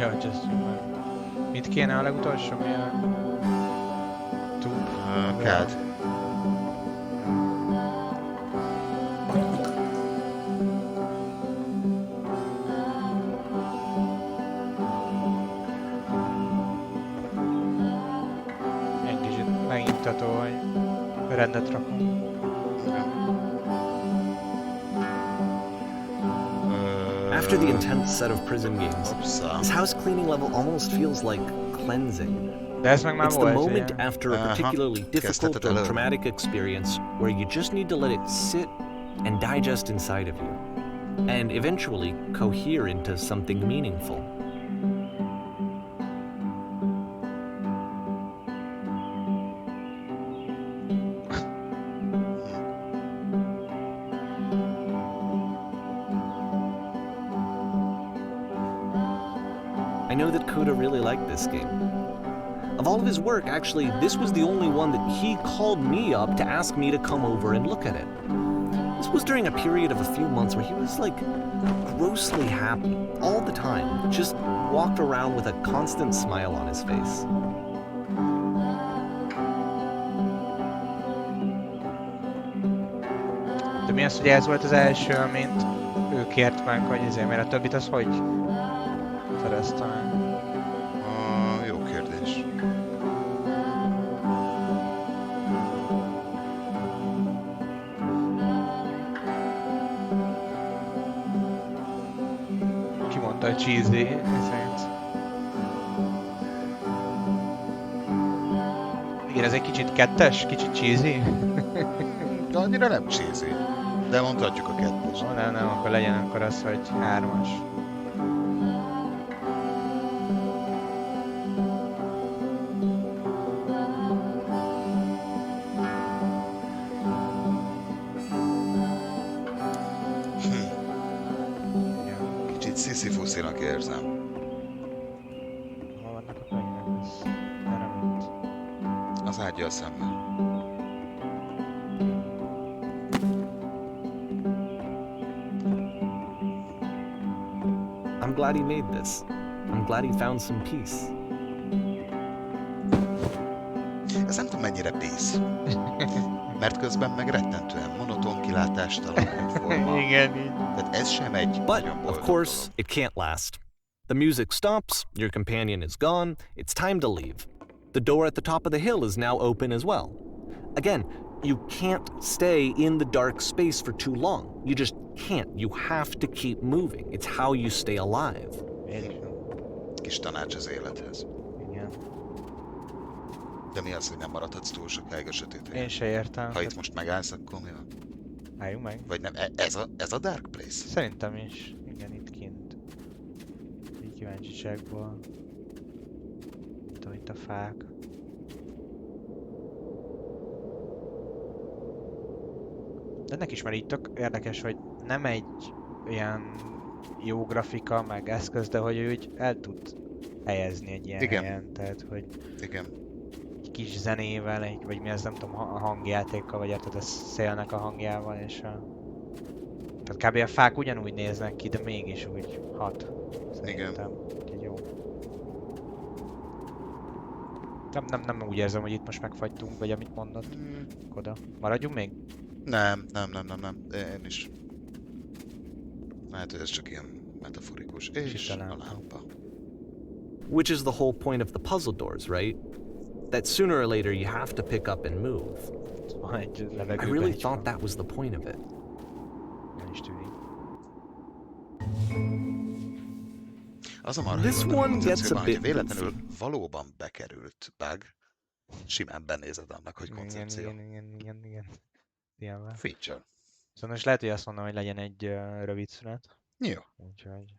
Ja, just mit kéne a legutolsó? Mi a... Tube? Kád. Egy kicsit megnyugtató, hogy rendet rakunk. After the intense set of prison games, Hoppsa. this house cleaning level almost feels like cleansing. De ez meg már It's the volt, moment ugye? after a particularly difficult or előre. traumatic experience where you just need to let it sit and digest inside of you, and eventually cohere into something meaningful. I know that Coda really liked this game. Of all of his work, actually, this was the only one that he called me up to ask me to come over and look at it. This was during a period of a few months where he was like grossly happy all the time, just walked around with a constant smile on his face. De mi az, hogy ez volt az első, amint ő kért meg, hogy mert a többit az hogy szerezte meg? Jó kérdés. Ki mondta, hogy cheesy, szerint. Igen, ez egy kicsit kettes, kicsit cheesy. De annyira nem cheesy. De mondhatjuk a kettős. Ó, nem, akkor legyen akkor az, hogy 3-as. Kicsit sziszifuszinak érzem. Hol vannak a könyvek? Ez erre mint. Az az ággyal szemben. I'm glad he made this. I'm glad he found some peace. Ez nem tudom mennyire peace. Mert közben meg rettentően monoton, kilátástalan, egyforma. Igen, így. Tehát ez sem egy But, nagyon of boldog course, dolog. it can't last. The music stops, your companion is gone, it's time to leave. The door at the top of the hill is now open as well. Again, you can't stay in the dark space for too long. You just can't. You have to keep moving. It's how you stay alive. Miért is van? Kis tanács az élethez. Igen. De mi az, hogy nem maradhatsz túl sokáig a sötét helyen? Én se értem. Ha itt most megállsz, akkor mi van? Álljunk meg. Vagy nem, ez a Dark Place? Szerintem is. Igen, itt kint. Így kíváncsiságból. Itt a fák. De ennek is már így tök érdekes, hogy nem egy ilyen jó grafika, meg eszköz, de hogy ő úgy el tud helyezni egy ilyen Igen. helyen. Tehát, hogy Igen. egy kis zenével, vagy mi az, nem tudom, a hangjátékkal, vagy érted, a szélnek a hangjával, és a... Tehát kb. A fák ugyanúgy néznek ki, de mégis úgy hat. Szerintem. Úgyhogy jó. Nem úgy érzem, hogy itt most megfagytunk, vagy amit mondott. Oda. Maradjunk még? Nem. Én is. Hát ez csak ilyen metaforikus. És itt a a lámpa. lámpa. Which is the whole point of the puzzle doors, right? That sooner or later you have to pick up and move. Van egy I levegőben really egy thought fa. that was the point of it. Nem is tűnik. Az a marha This jó one a gets a koncepcióban, hogyha bit véletlenül goofy. valóban bekerült bug, simán benézed annak, hogy koncepció. Igen. Ilyen van. Feature. Szóval most lehet, hogy azt mondom, hogy legyen egy rövid szünet. Jó. Úgyhogy...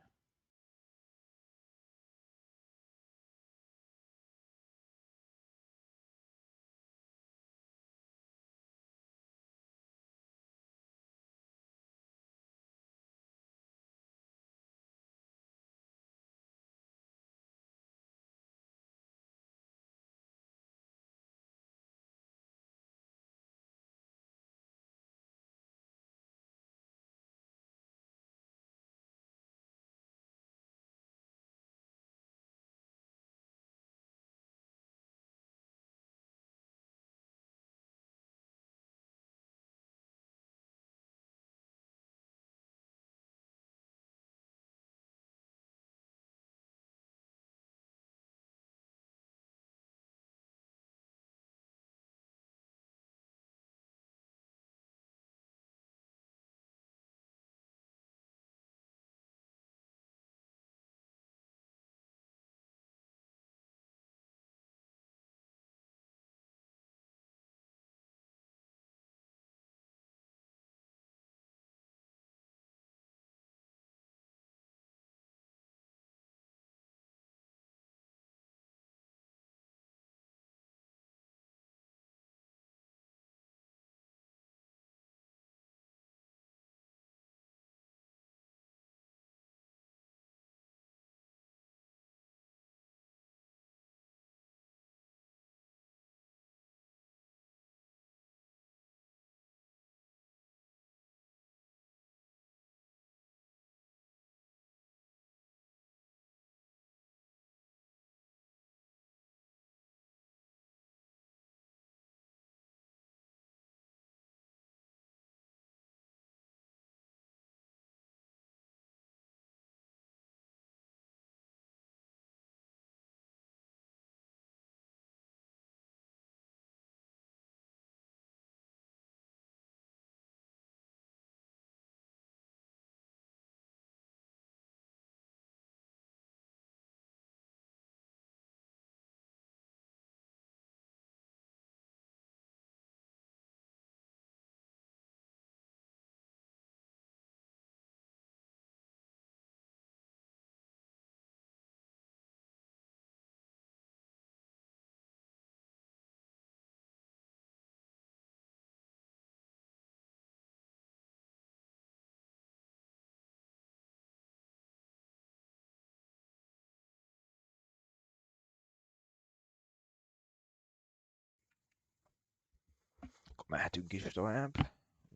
Mehetünk is tovább.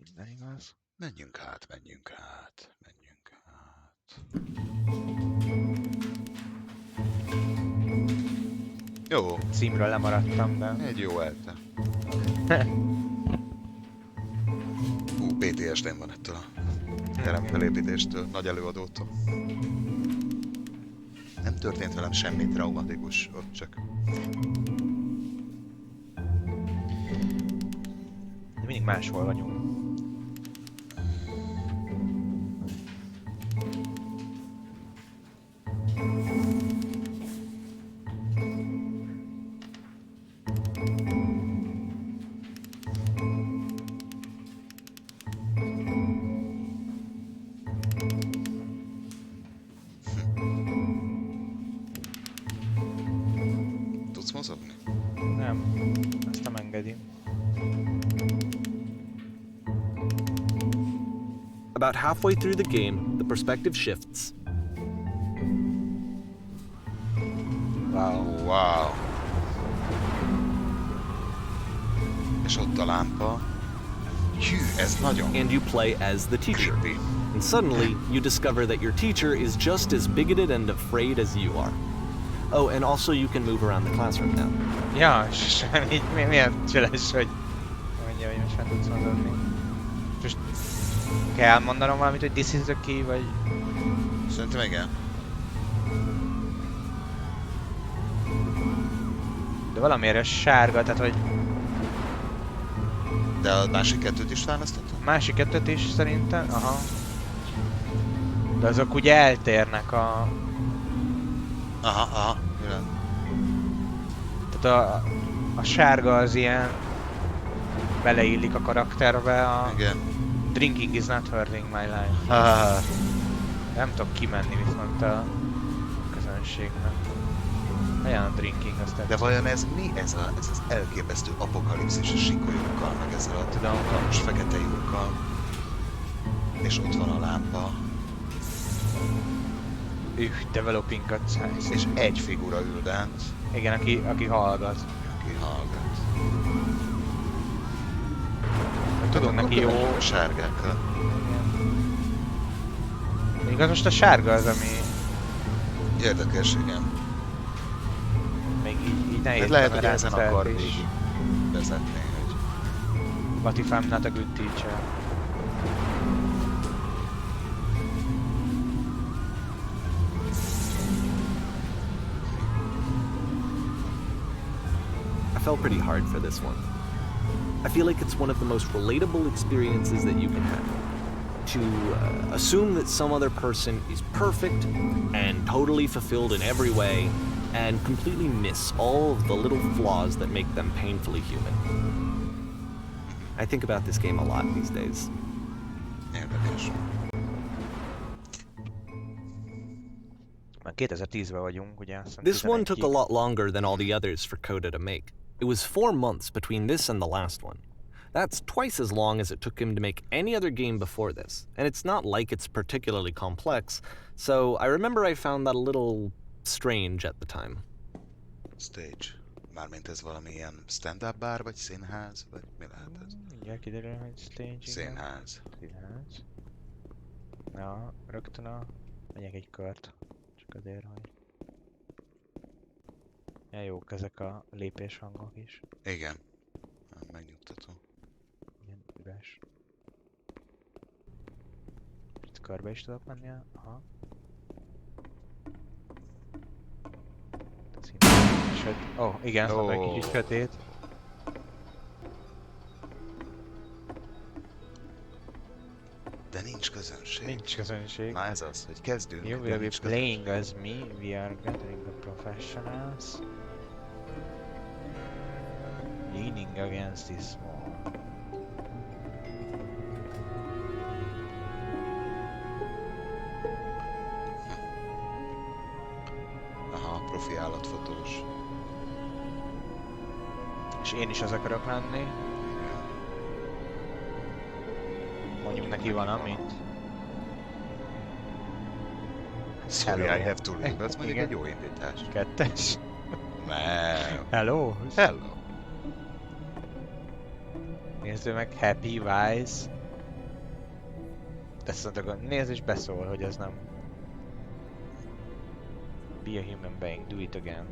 Minden igaz. Menjünk át, menjünk át, menjünk át. Jó, Címről lemaradtam, de... egy jó elte. PTSD-n van ettől a teremfelépítéstől, nagy előadótól. Nem történt velem semmi traumatikus, ott csak... De mindig máshol vagyunk. Tudsz mozogni? Nem, ezt nem engedi. About halfway through the game, the perspective shifts. Wow. Wow. És ott a lámpa. Hű, ez nagyon And you play as the teacher. creepy. And suddenly, you discover that your teacher is just as bigoted and afraid as you are. Oh, and also you can move around the classroom now. Ja, semmi, milyen csöles, hogy mondja, hogy most már tudsz mozogni. Most kell mondanom valamit, hogy this is the key, vagy... Szerintem igen. De valamiért a sárga, tehát hogy De a másik kettőt is választottam? másik kettőt is szerintem, aha. De azok ugye eltérnek a... Aha, jelen. Tehát a sárga az ilyen... beleillik a karakterbe, a... Igen. Drinking is not hurting my life. Ah, Nem tudok kimenni viszont a közönségnek. Olyan a drinking, azt de tetszik. vajon ez mi? Ez az elképesztő apokalipszis a sikolyokkal, meg ezzel a hatalmas fekete lyukkal. És ott van a lámpa. Developing a size. És egy figura ül bent, Igen, aki hallgat. aki hallgat. Tudunk neki jó... A sárgákkal. Még az most a sárga az, ami Érdekes, igen. még így nehéz. Hát lehet, hogy benne ezen rendszert akar is. végig vezetni, hogy... What if I'm not a good teacher? I fell pretty hard for this one. I feel like it's one of the most relatable experiences that you can have. To assume that some other person is perfect and totally fulfilled in every way, and completely miss all of the little flaws that make them painfully human. I think about this game a lot these days. Érdekes. Már 2010-ben vagyunk, ugye? azt hiszem This one took a 11-ig. lot longer than all the others for Coda to make. It was 4 months between this and the last one. That's twice as long as it took him to make any other game before this, and it's not like it's particularly complex, so I remember I found that a little strange at the time. Stage. Mármint ez valami ilyen stand-up bar, vagy színház, vagy mi lehet ez? Mindjárt kiderül, hogy stage, igen. Színház. Színház. Na, rögtön megyek egy kört. Csak azért, hogy... Ja, jók ezek a lépéshangok is. Igen. Megnyugtató. Ilyen üres. Itt körbe is tudok menni? Aha. Oh, igen, oh. Egy kicsit sötét. De nincs közönség. Nincs közönség. Na ez az, hogy kezdünk. You de will be nincs playing as me, we are gathering the professionals. Leaning against this wall. Aha, profi állatfotós. És én is az akarok lenni. Igen. Mondjuk neki valamit. Sorry, Hello. I have to leave. Ez mondjuk Igen. egy jó indítás. 2-es. Nem. Hello. Hello. Nézzük meg, Happy, Wise. Ezt mondok, nézd és beszól, hogy ez nem. Be a human being, do it again.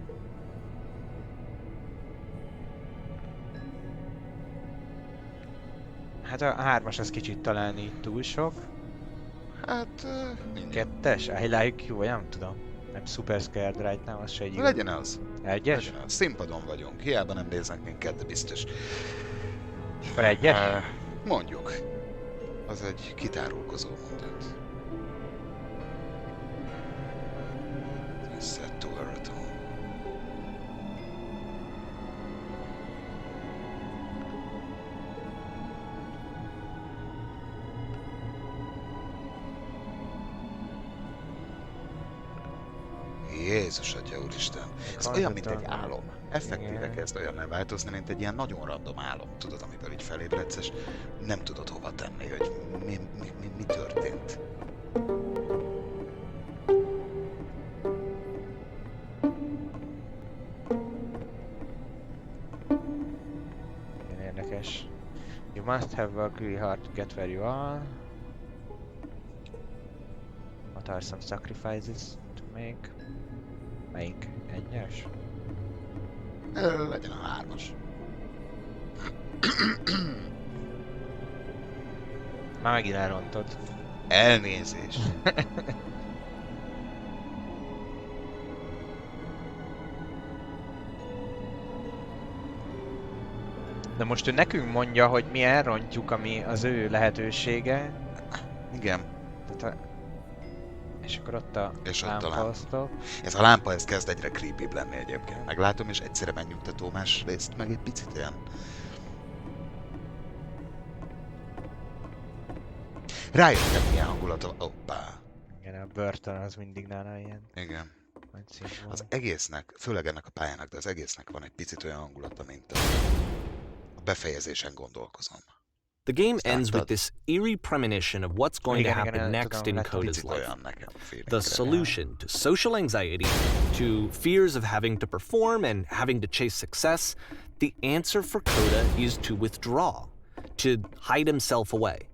Hát a 3-as az kicsit talán így túl sok. Hát... Kettes? I like you, vagy nem tudom. Nem super scared right now, az se egy jó. legyen az. Egyes? Legyen az. Színpadon vagyunk. Hiába nem néznek minket, de biztos. Akkor egyes? Mondjuk. Az egy kitárulkozó mondat. Set to earth. Jézus Atya Úristen. Ez olyan, mint egy álom. Effektíve kezd olyan elváltozni, mint egy ilyen nagyon random álom. Tudod, amiből így felébredsz, és nem tudod hova tenni, hogy mi történt. Igen, érdekes. You must have worked really hard to get where you are. What are some sacrifices to make? Melyik? Egyes? Legyen a 3-as. Már megint elrontod. Elnézés. De most ő nekünk mondja, hogy mi elrontjuk, ami az ő lehetősége. Igen. Tehát és akkor ott a És ott a lámpa. lámpaosztó. Ez a lámpa, ez kezd egyre creepybb lenni egyébként. Meglátom, és egyszerre megnyugtató, másrészt meg egy picit olyan... Rájöttem, milyen hangulata... Hoppá. Igen, a börtön az mindig nála ilyen. Igen. Nagy szimbólum. Az egésznek, főleg ennek a pályának, de az egésznek van egy picit olyan hangulata, mint a befejezésen gondolkozom. The game ends with this eerie premonition of what's going to happen next in Coda's life. The solution to social anxiety, to fears of having to perform and having to chase success, the answer for Coda is to withdraw, to hide himself away.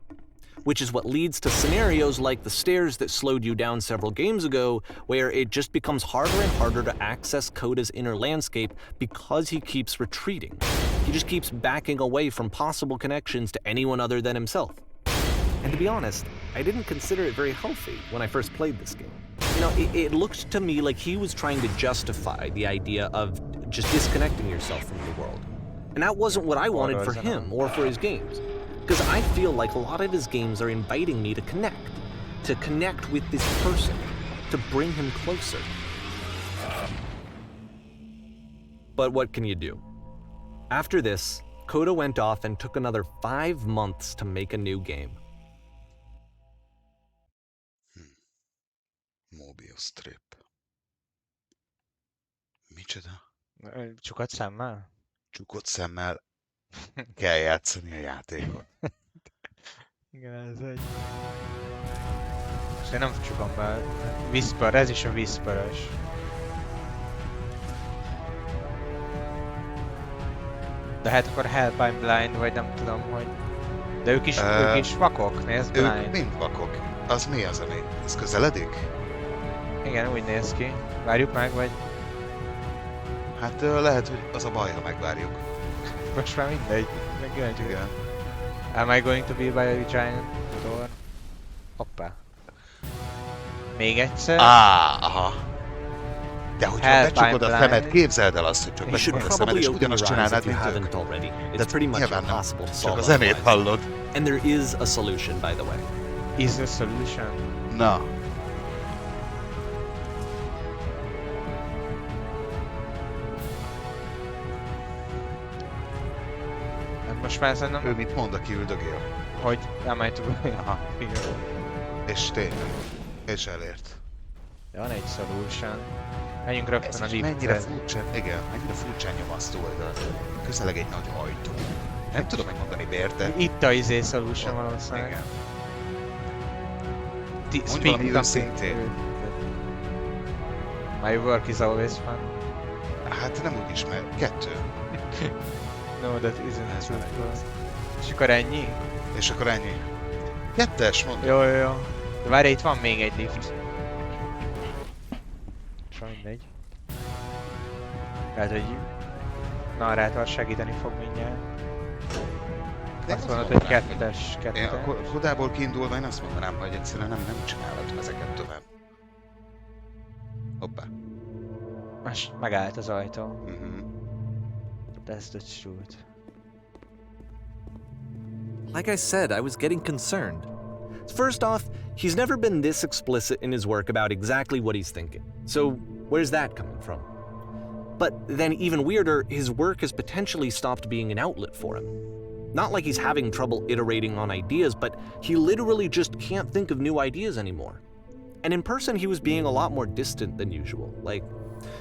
Which is what leads to scenarios like the stairs that slowed you down several games ago, where it just becomes harder and harder to access Coda's inner landscape because he keeps retreating. He just keeps backing away from possible connections to anyone other than himself. And to be honest, I didn't consider it very healthy when I first played this game. You know, it looked to me like he was trying to justify the idea of just disconnecting yourself from the world. And that wasn't what I wanted for him or for his games. Because I feel like a lot of his games are inviting me to connect with this person, to bring him closer. But what can you do? After this, Coda went off and took another 5 months to make a new game. Mobius strip. Micsoda? Csukott szemmel? Csukott szemmel kell játszani a játékot. Igen, ez egy... Most én nem csukom be. Whisper, ez is a Whisper-ös. De hát akkor Help I'm Blind, vagy nem tudom, hogy... De ők is vakok, nézd, Blind. Ők mind vakok. Az mi az, ami? Ez közeledik? Igen, úgy néz ki. Várjuk meg, vagy... Hát lehet, hogy az a baj, ha megvárjuk. Most már mindegy. Megjelentjük. Igen. Am I going to be by a giant door? Hoppá. Még egyszer. Aha. De hogyha Help, becsukod I'm a szemed, blind. képzeld el azt, hogy csak You should becsukod a szemed, és probably open ugyanazt your eyes csinálnád, if you mint haven't ők. already. De It's pretty much nyilván nem. impossible to Csak solve a zenét otherwise. hallod. And there is a solution, by the way. Is the solution? Na. Most már szerintem, Ő mit mond, aki üldögél? hogy am I to be... Aha. Igen. És tényleg. És elért. De van egy solution. Menjünk rögtön Ez a is mennyire lifthez. furcsán, igen, mennyire furcsán nyomasztó, hogy közeleg egy nagy ajtó. Nem tudom megmondani miért, de... Itt a solution valószínűleg. Igen. Speak valami something. őszintén. My work is always fun. Hát nem úgy is, mert 2. No, that isn't Ez true. nem igaz. És akkor ennyi? És akkor ennyi. 2-es, mondom. Jó. De várj, itt van még egy lift. Szóval mindegy. Lehet, hogy narrátor segíteni fog mindjárt. Azt mondod, hogy 2-es. Én akkor Hudából kiindulva én azt mondanám, hogy egyszerűen nem csinálhatom ezeket tovább. Hoppá. Most megállt az ajtó. That's the truth. Like I said, I was getting concerned. First off, he's never been this explicit in his work about exactly what he's thinking. So, where's that coming from? But then, even weirder, his work has potentially stopped being an outlet for him. Not like he's having trouble iterating on ideas, but he literally just can't think of new ideas anymore. And in person, he was being a lot more distant than usual. Like,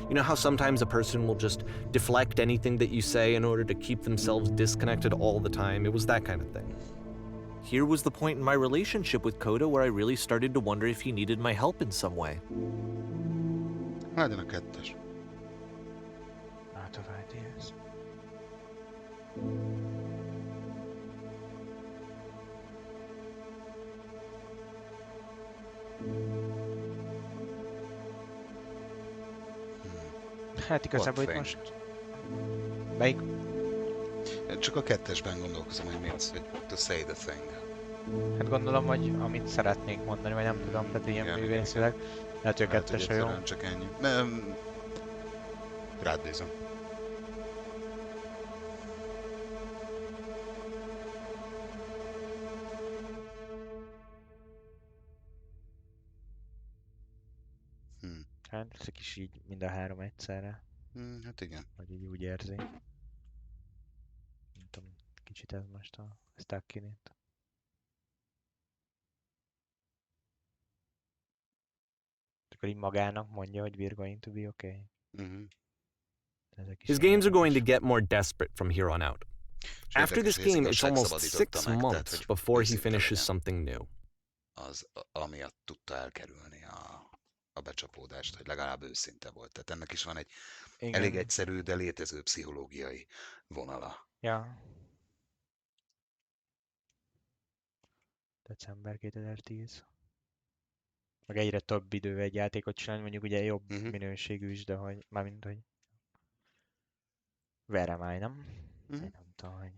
you know how sometimes a person will just deflect anything that you say in order to keep themselves disconnected all the time? It was that kind of thing. Here was the point in my relationship with Coda where I really started to wonder if he needed my help in some way. Legyen a 2-es. Out of ideas. Hát igazából itt most... Melyik? Csak a 2-esben gondolkozom, hogy mi az, hogy to say the thing. Hát gondolom, hogy amit szeretnék mondani, vagy nem tudom, tehát ilyen művészileg. Lehet, hogy a 2-es a jó. Csak ennyi. Rád bízom. Hát ezek is így mind a 3 egyszerre. Hát igen. Vagy így úgy érzi. Nem tudom, kicsit ez most a Stuckinit. Akkor így magának mondja, hogy we're going to be okay. His games are going to get more desperate from here on out. After this game, it's almost 6 months before he finishes something new. Az, amiatt tudta elkerülni a becsapódást, hogy legalább őszinte volt. Tehát ennek is van egy elég egyszerű, de létező pszichológiai vonala. Ja. December 2010. Meg egyre több idő egy játékot csinálni, mondjuk ugye jobb minőségű is, de hogy mármint, hogy veremány, nem? Én nem tudom, hogy...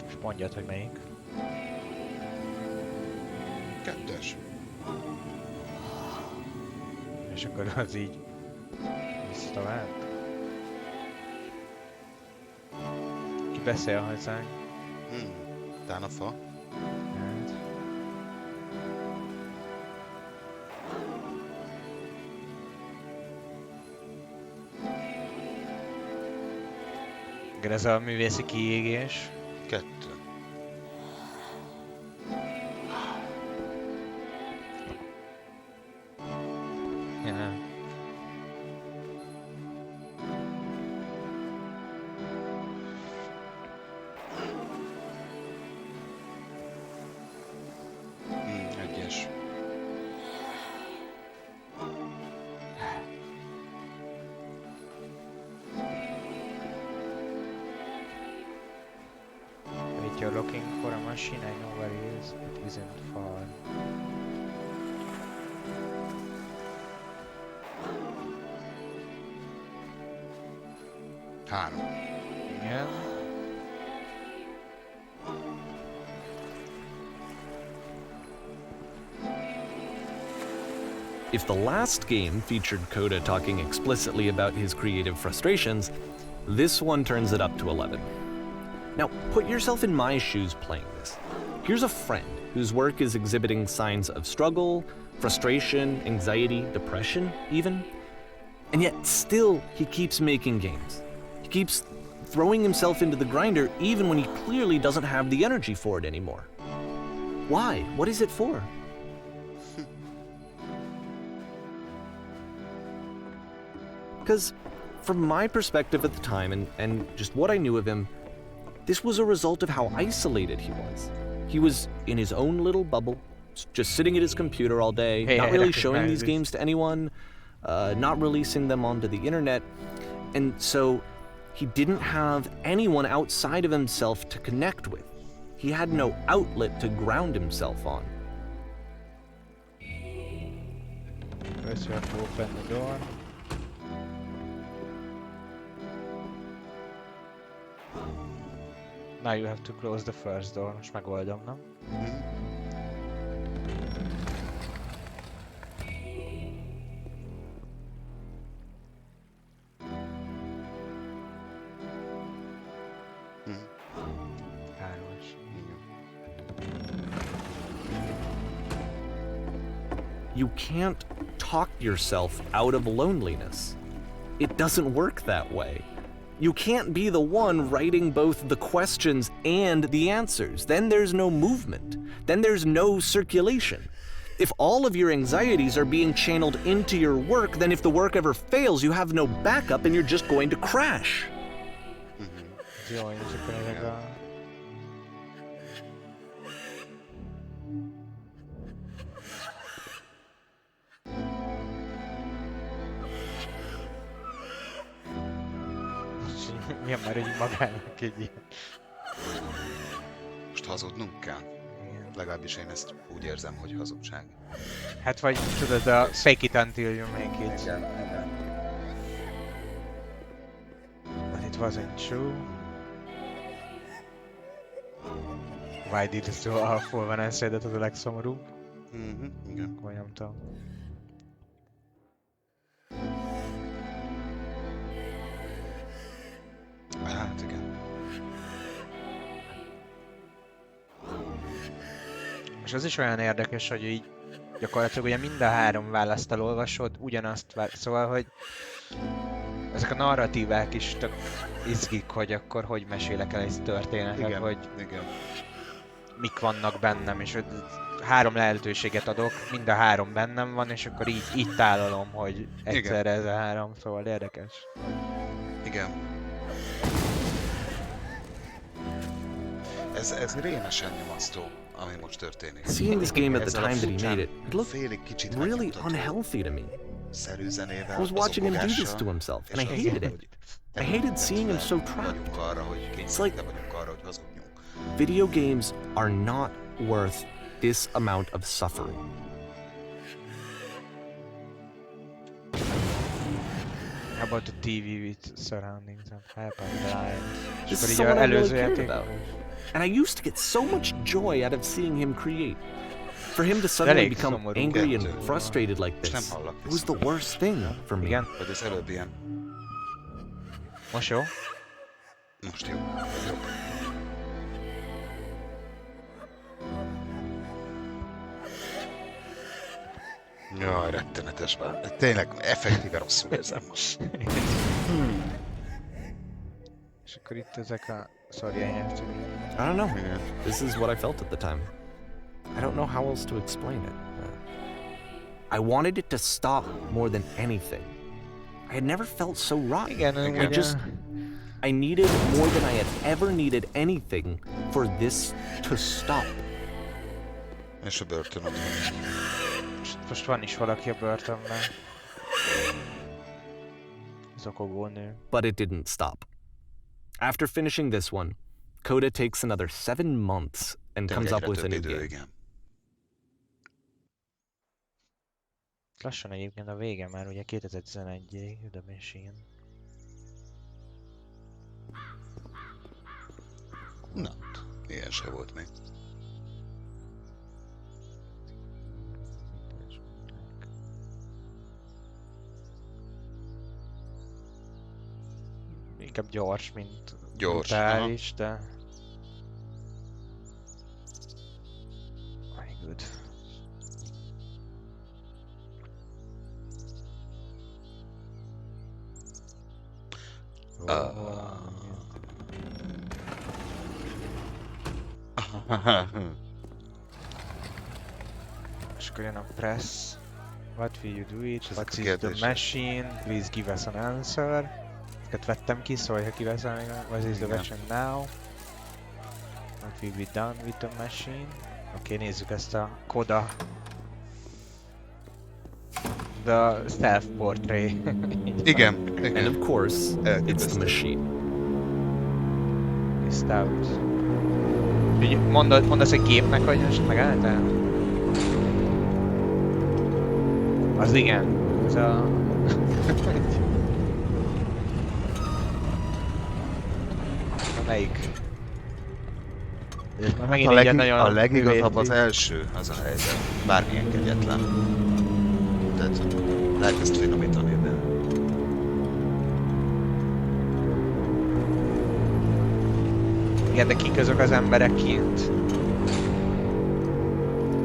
És mondjad, hogy melyik. 2-es. És akkor az így... Visz tovább. Ki beszél hozzánk? Tán a fa. Hát. Igen, ez a művészi kiégés. 2. Ja. Egyes. Wait, you're looking for a machine, I know where it is. It isn't far. Három. Igen. If the last game featured Coda talking explicitly about his creative frustrations, this one turns it up to 11. Now, put yourself in my shoes playing this. Here's a friend whose work is exhibiting signs of struggle, frustration, anxiety, depression, even. And yet, still, he keeps making games. He keeps throwing himself into the grinder even when he clearly doesn't have the energy for it anymore. Why? What is it for? Because from my perspective at the time and just what I knew of him, this was a result of how isolated he was. He was in his own little bubble, afterwards, just sitting at his computer all day, Hey, not I really showing recognize these this. games to anyone, not releasing them onto the internet, and so he didn't have anyone outside of himself to connect with. He had no outlet to ground himself on. First you have to open the door. Now you have to close the first door. Most megoldom, nem? Hármas. You can't talk yourself out of loneliness. It doesn't work that way. You can't be the one writing both the questions and the answers. Then there's no movement. Then there's no circulation. If all of your anxieties are being channeled into your work, then if the work ever fails, you have no backup and you're just going to crash. Jó, és akkor ezek a... Milyen már egy magának egy ilyen... Most hazudnunk kell? Igen. Legalábbis én ezt úgy érzem, hogy hazugság. Hát vagy tudod, a fake it until you make it. But it wasn't true. Why did it so awful when I said that az a legszomorúbb? Igen. Vagy nem tudom. Hát igen. És az is olyan érdekes, hogy így gyakorlatilag ugye mind a három választ elolvasod, ugyanazt szóval, hogy ezek a narratívák is tök izgik, hogy akkor hogy mesélek el egy történetet, Igen. hogy Igen. mik vannak bennem, és hogy három lehetőséget adok, mind a három bennem van, és akkor így tálalom, hogy egyszerre ez a három, szóval érdekes. Igen. Ez rémesen nyomasztó, ami most történik. Seeing this game at the Ezzel a time that he furcsán made it, it looked félig kicsit really megnyugtató unhealthy to me. szerű zenével, I was watching him do this zobogással, to himself, and I és hated azzal, it. hogy I hated seeing him so trapped. vagyunk arra, hogy kényszerülve vagyunk arra, hogy hazudjunk. Video games are not worth this amount of suffering. How about the TV with surroundings and help and light? És This akkor is így someone az I really előző cared játék. about. And I used to get so much joy out of seeing him create. For him to suddenly Elég become szomorú angry and kettő. frustrated like Most nem this, hallak it was the vissza. worst thing for me. Igen? Vagy az előbb ilyen, Most jó? most jó, jó. Jaj, rettenetes már. Tényleg, effektíve rosszul érzem most. És akkor itt ezek a... Sorry, I have to... I don't know. This is what I felt at the time. I don't know how else to explain it. I wanted it to stop more than anything. I had never felt so rotten. Igen, I ugye... just... I needed more than I had ever needed anything for this to stop. És a börtön ott van. Most van is valaki a börtönben. Zokogó nő. But it didn't stop. After finishing this one, Coda takes another 7 months and comes up with a new game. Igen. Lassan egyébként a vége már, ugye 2011-ig, The Machine. Na, ilyen se volt még. Inkább gyors, mint Gyors, brutális, de... My good. És akkor jön a press. What will you do it? ezek What a is the kérdések. machine? Please give us an answer. Ezeket vettem ki, szóval ha kiveszem még, what is the Igen. version now? What will be done with the machine? Oké, nézzük ezt a Koda. The self-portrait. Igen, And igen. of course, it's the machine. Stout. Úgy mondasz egy gépnek, hogy most megálltál? Az igen. Ez a... Melyik? Ez már megint egy nagyon A legigazabb az művészi. első, az a helyzet. Bármilyen kegyetlen. Tehát lehet ezt finomítani, de... Igen, de kik azok az emberek kint?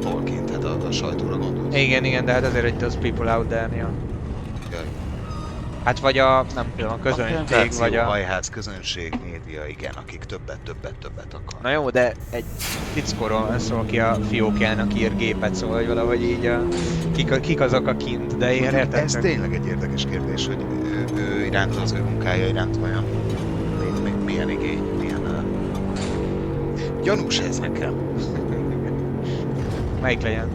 Hol kint? Hát a sajtóra gondolsz? Igen, de hát azért, hogy those people out there, ja. Jaj. Hát vagy a, nem tudom, a közönség, vagy a... hajház, közönség, média, igen, akik többet akar. Na jó, de egy fickóról van szó, aki a fiókjának ír gépet, szóval hogy valahogy így a... Kik azok a kint, de én értem Ez csak... tényleg egy érdekes kérdés, hogy ő iránt, az ő munkája iránt vajon milyen igény, milyen... Gyanús ez nekem. Melyik legyen?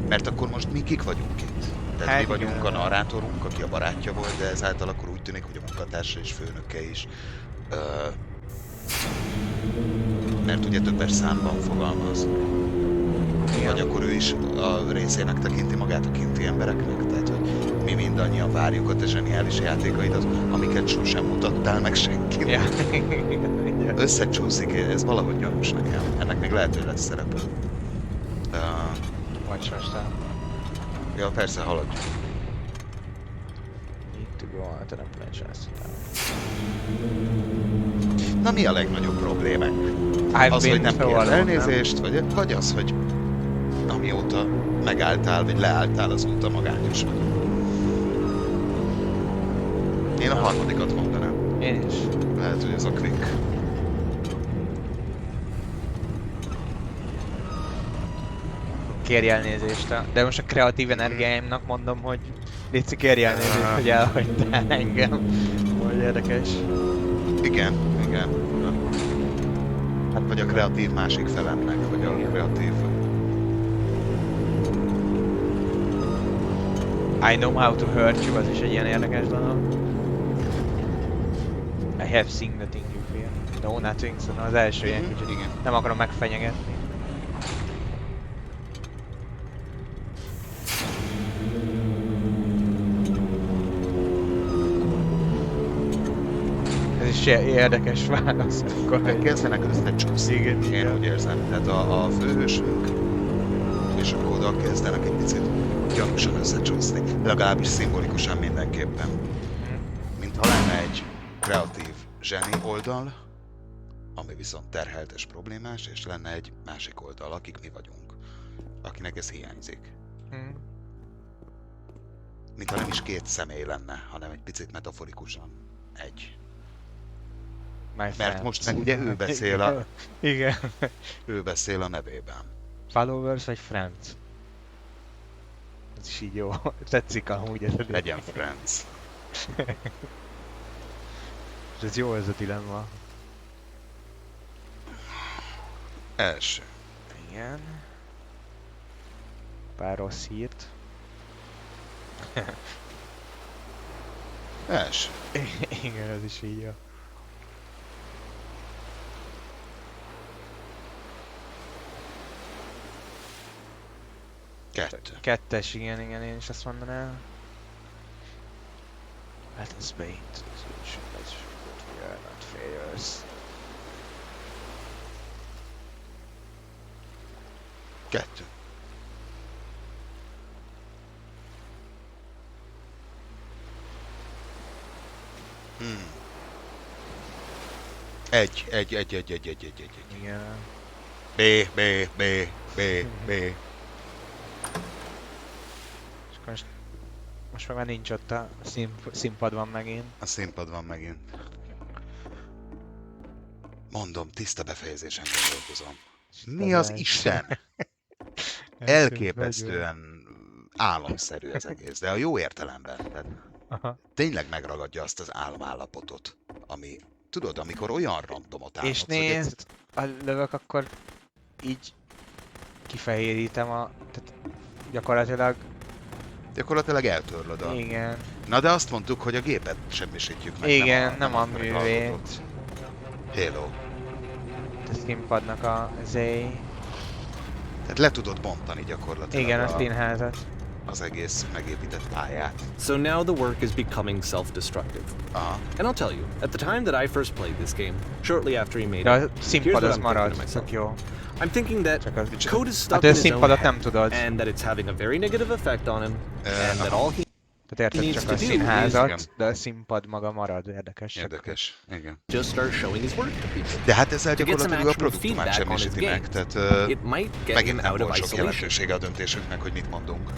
Mert akkor most mi kik vagyunk itt? Tehát Hát mi vagyunk igen. a narrátorunk, aki a barátja volt, de ezáltal akkor úgy tűnik, hogy a munkatársa és főnöke is. Mert ugye többes számban fogalmaz. Vagy akkor ő is a részének tekinti magát a kinti embereknek, tehát hogy mi mindannyian várjuk a te zseniális játékaidat, amiket sosem mutattál meg senkinek. Ja. Összecsúszik, ez valahogy gyanús nekem. Ennek még lehet, hogy lesz szerepe. Vagy sostál. Ja, persze, haladjunk. Need to go out and play chess. Na mi a legnagyobb problémánk? I've Az, been hogy nem so kérsz alone, elnézést, vagy az, hogy amióta megálltál, vagy leálltál, azóta magányos vagy. Én a harmadikat mondanám. Én is. Lehet, hogy ez a quick. Kérj elnézést, de most a kreatív energiáimnak mondom, hogy Léci, kérj elnézést, hogy elhagytál engem. Hogy érdekes. Igen. Hát vagy a kreatív másik felemnek, vagy a Igen. kreatív... I know how to hurt you, az is egy ilyen érdekes dolog. I have seen the thing you feel. No, nothing, szóval az első ilyen kicsit. Igen. Nem akarom megfenyegetni. Ez is érdekes válasz. Akkor Kezdenek összecsúszni, Igen, én igen. úgy érzem. Tehát a főhősünk és a Koda kezdenek egy picit gyanúsan összecsúszni. Legalábbis szimbolikusan mindenképpen. Mintha lenne egy kreatív zseni oldal, ami viszont terhelt és problémás, és lenne egy másik oldal, akik mi vagyunk, akinek ez hiányzik. Mintha nem is két személy lenne, hanem egy picit metaforikusan egy. Mert most meg ugye ő beszél Igen. ő beszél a nevében. Followers vagy friends? Ez is így jó. Tetszik amúgy ez a Legyen friends. És ez jó ez a dilemma. Első. Igen. Pár rossz hírt. Első. Igen, ez is így jó. Kettő. Kettes, igen, én is azt mondanám. Let us be into the solution, let's show that we are not failures. Kettő. Egy. Igen. B. És akkor most már nincs ott a színpadban megint. A színpad van megint. Mondom, tiszta befejezésen gondolkozom. Mi az Isten? Elképesztően álomszerű ez egész, de a jó értelemben. Tehát Aha. tényleg megragadja azt az államállapotot, ami, tudod, amikor olyan randomot álmodsz, És hogy nézd, a lövök akkor így kifehérítem a... Tehát gyakorlatilag... Gyakorlatilag eltörlöd a... Igen. Na de azt mondtuk, hogy a gépet semmisítjük meg, Igen, nem a azt művét. meghallgatott. Hello. A színpadnak a zéj. Tehát le tudod bontani gyakorlatilag Igen, a színházat. az egész megépített pályát. So now the work is becoming self-destructive. Aha. And I'll tell you, at the time that I first played this game, shortly after he made De a it, színpad az I'm marad, thinking to tök myself. jó. I'm thinking that Csak az... code is stuck Hát in a his own színpadot head, nem tudod. and that it's having a very negative effect on him, and that all he Tehát érted, needs csak to a do színházat, is- de a színpad maga marad. Érdekes. csak- Érdekes. Igen. just starts showing his work to people. De hát ezzel To get some gyakorlatilag a actual produktumát feedback on his semmisíti meg, game. tehát It might get megint him nem out of volt sok isolation. jelentősége a döntésünknek, hogy mit mondunk.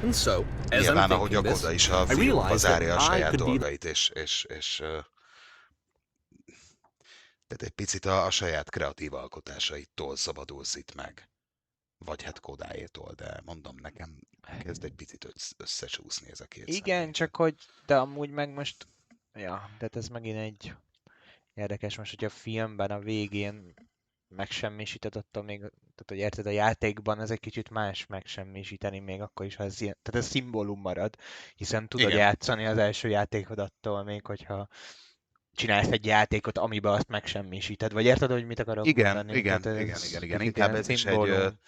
And so, as Nyilván, I'm ahogy a thinking this, Koda is a I fiókba realized zárja a that I saját could be dolgait, és tehát egy picit a saját kreatív alkotásaitól szabadulsz itt meg. Vagy hát Kodáétól, de mondom, nekem kezd egy picit összecsúszni ez a két Igen, személy. csak hogy... De amúgy meg most... Ja, de ez megint egy... Érdekes most, hogy a filmben a végén megsemmisített, attól még, tehát hogy érted, a játékban ez egy kicsit más megsemmisíteni, még akkor is, ha ez ilyen, tehát ez szimbólum marad, hiszen tudod Igen. játszani az első játékod attól még, hogyha csinálsz egy játékot, amiben azt megsemmisíted, vagy érted, hogy mit akarok Igen, mondani? igen, Tehát igen, ez igen, igen. kicsit Inkább ilyen ez is szimbólum.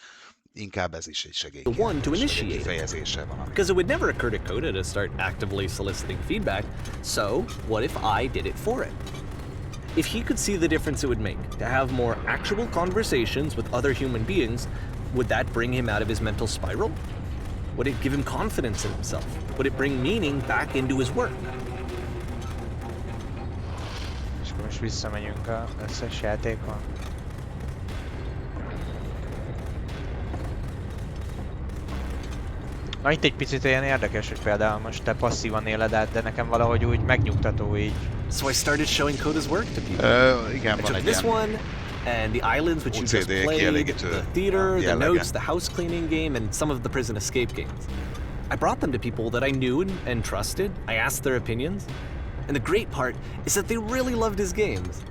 inkább ez is egy segély. the one to initiate it. Kifejezése van. Because it would never occur to Coda to start actively soliciting feedback, so what if I did it for it? If he could see the difference it would make to have more actual conversations with other human beings, would that bring him out of his mental spiral? Would it give him confidence in himself? Would it bring meaning back into his work? És akkor most visszamegyünk az összes játékon. Na itt egy picit olyan érdekes, hogy például most te passzívan éled át, de nekem valahogy úgy megnyugtató így. So I started showing Coda's work to people. Igen, I van took egy this ilyen... one, and the islands which you just OCD played, kielégítő the theater, the jellege. notes, the house cleaning game, and some of the prison escape games. I brought them to people that I knew and trusted. I asked their opinions. And the great part is that they really loved his games.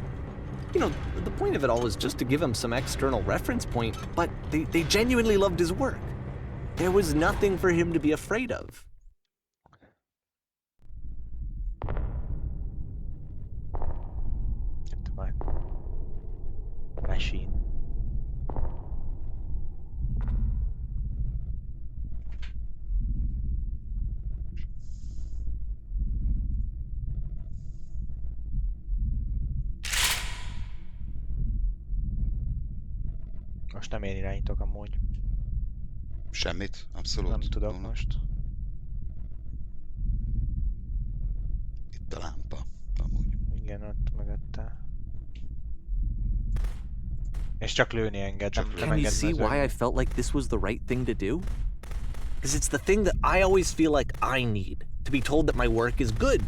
You know, the point of it all was just to give him some external reference point, but they genuinely loved his work. There was nothing for him to be afraid of. Majd machine. Most nem én irányítok amúgy. Semmit? Abszolút? Nem tudok Nulla. most. Itt a lámpa, amúgy. Igen, ott mögötte. És csak lőni enged, nem, nem Can you enged see why I mezőni. felt like this was the right thing to do? Because it's the thing that I always feel like I need, to be told that my work is good,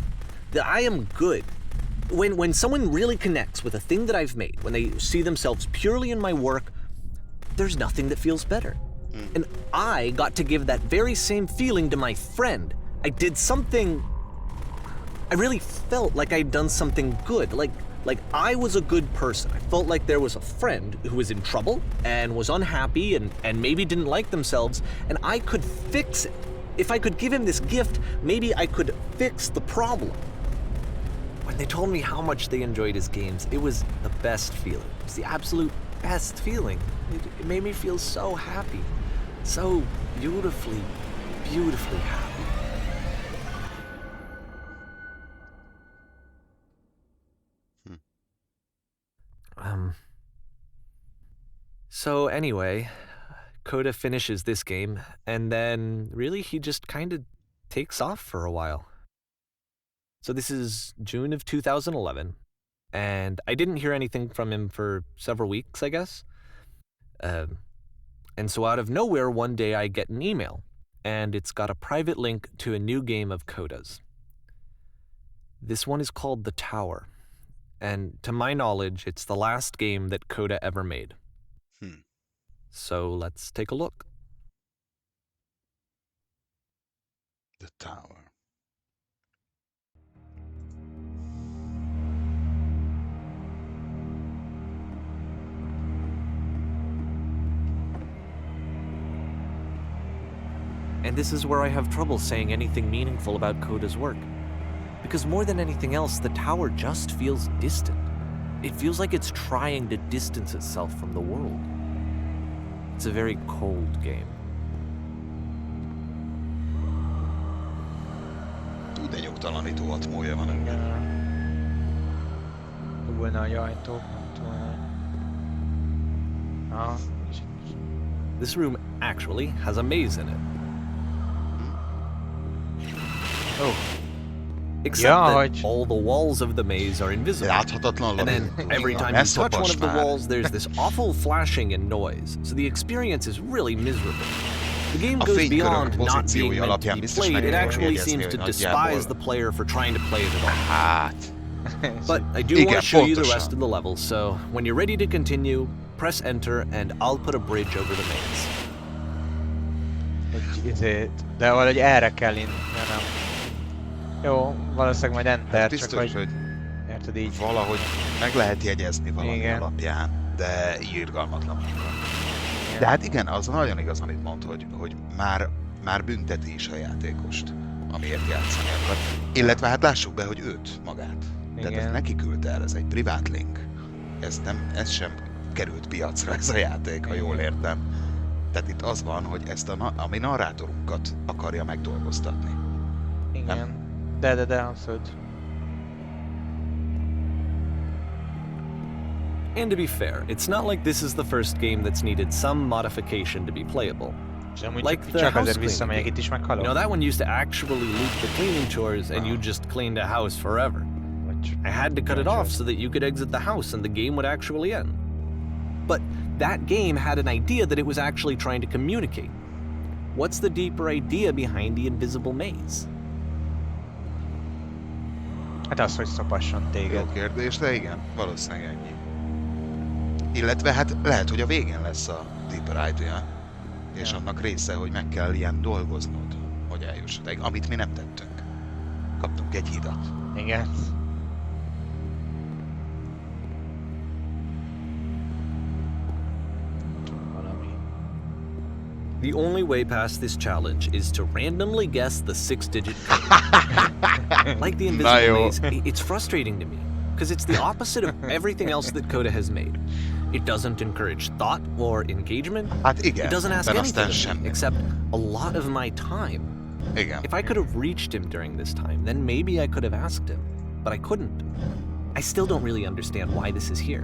that I am good. When someone really connects with a thing that I've made, when they see themselves purely in my work, there's nothing that feels better. And I got to give that very same feeling to my friend. I did something... I really felt like I'd done something good, like I was a good person. I felt like there was a friend who was in trouble and was unhappy and maybe didn't like themselves, and I could fix it. If I could give him this gift, maybe I could fix the problem. When they told me how much they enjoyed his games, it was the best feeling. It was the absolute best feeling. It made me feel so happy. So beautifully, beautifully happy. So anyway, Coda finishes this game, and then really he just kind of takes off for a while. So this is June of 2011, and I didn't hear anything from him for several weeks, I guess. And so out of nowhere, one day I get an email, and it's got a private link to a new game of Coda's. This one is called The Tower, and to my knowledge, it's the last game that Coda ever made. So let's take a look. The Tower. And this is where I have trouble saying anything meaningful about Coda's work. Because more than anything else, the tower just feels distant. It feels like it's trying to distance itself from the world. It's a very cold game. Tud egy nyugtalanító atmója van ennek. Dugulna a ajtó, nem tudna. Ah, This room actually has a maze in it. oh, Except Yeah, that hogy- all the walls of the maze are invisible. Láthatatlan And then labirintó. every time Ne you touch one szopass of the már. walls, there's this awful flashing and noise. So the experience is really miserable. The game A goes fénykörök beyond not pozíciói being meant to alapján be biztos played. meg It kell actually jegyezni, seems hogy to nagyjából- despise the player for trying to play it at all. Hát, But I do Igen, want to show you the pontosan. rest of the level, so when you're ready to continue, press enter and I'll put a bridge over the maze. de valahogy erre kell indulnom. Jó, valószínűleg majd enter, hát csak biztos, hogy hogy érted így. valahogy meg lehet jegyezni valami Igen. alapján, de irgalmatlan. De hát igen, az nagyon igaz, amit mond, hogy már bünteti is a játékost, amiért játszani akar. Illetve hát lássuk be, hogy őt magát. Tehát Igen. ez neki küldte el, ez egy privát link. Ez sem került piacra ez a játék, ha jól értem. Tehát itt az van, hogy ezt a mi narrátorunkat akarja megdolgoztatni. Igen. De, abszolút. And to be fair, it's not like this is the first game that's needed some modification to be playable. És amúgy Like the csak house azért visszamegyek, cleaning. itt is You meghalok. know, that one used to actually loop the cleaning chores and you just cleaned a house forever. Vagy- I had to cut it off so that you could exit the house and the game would actually end. But that game had an idea that it was actually trying to communicate. What's the deeper idea behind the invisible maze? Hát az, hogy szopasson téged. Jó kérdés, de igen, valószínűleg ennyi. Illetve hát lehet, hogy a végén lesz a deeper idea, és Ja. annak része, hogy meg kell ilyen dolgoznod, hogy eljuss odáig, amit mi nem tettünk. Kaptunk egy hidat. Igen. Valami. The only way past this challenge is to randomly guess the 6-digit code. Like the invisible Najo. maze, it's frustrating to me, because it's the opposite of everything else that Coda has made. It doesn't encourage thought or engagement. Hát igen, It doesn't ask mert anything aztán of me, semmi. except a lot of my time. Igen. If I could have reached him during this time, then maybe I could have asked him, but I couldn't. I still don't really understand why this is here.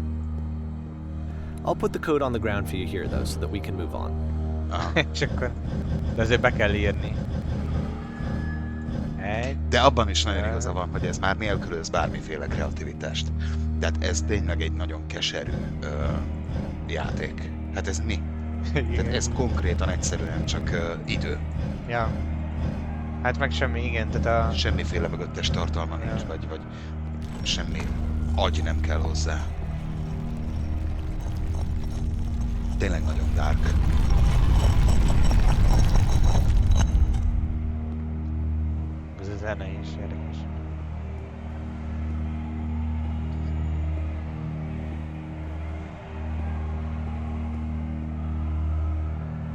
I'll put the code on the ground for you here, though, so that we can move on. Aha. És akkor... De azért be kell írni. Egy... De abban is nagyon igaza van, hogy ez már nélkülöz bármiféle kreativitást. Tehát ez tényleg egy nagyon keserű játék. Hát ez mi? Tehát ez konkrétan egyszerűen csak idő. Ja. Hát meg semmi, igen, tehát a... Semmiféle mögöttes tartalma nincs, Ja. vagy semmi agy nem kell hozzá. Tényleg nagyon dark. Ez a zene is érdekes.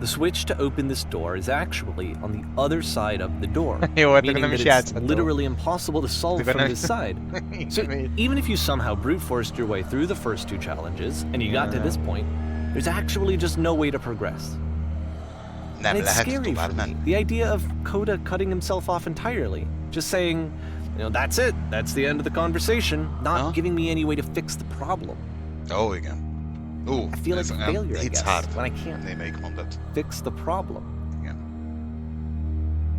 The switch to open this door is actually on the other side of the door, Jó, hát akkor meaning nem that is it's játszható. literally impossible to solve Akkor from nem- this side. So even if you somehow brute forced your way through the first 2 challenges and you got to Yeah. this point, there's actually just no way to progress. Nem And it's lehet scary tovább for me. menni. The idea of Coda cutting himself off entirely, just saying, that's it, that's the end of the conversation, not Huh? giving me any way to fix the problem. Ó, igen. I feel like a failure, I It's guess, hard. when I can't Némelyik mondat. fix the problem. Igen.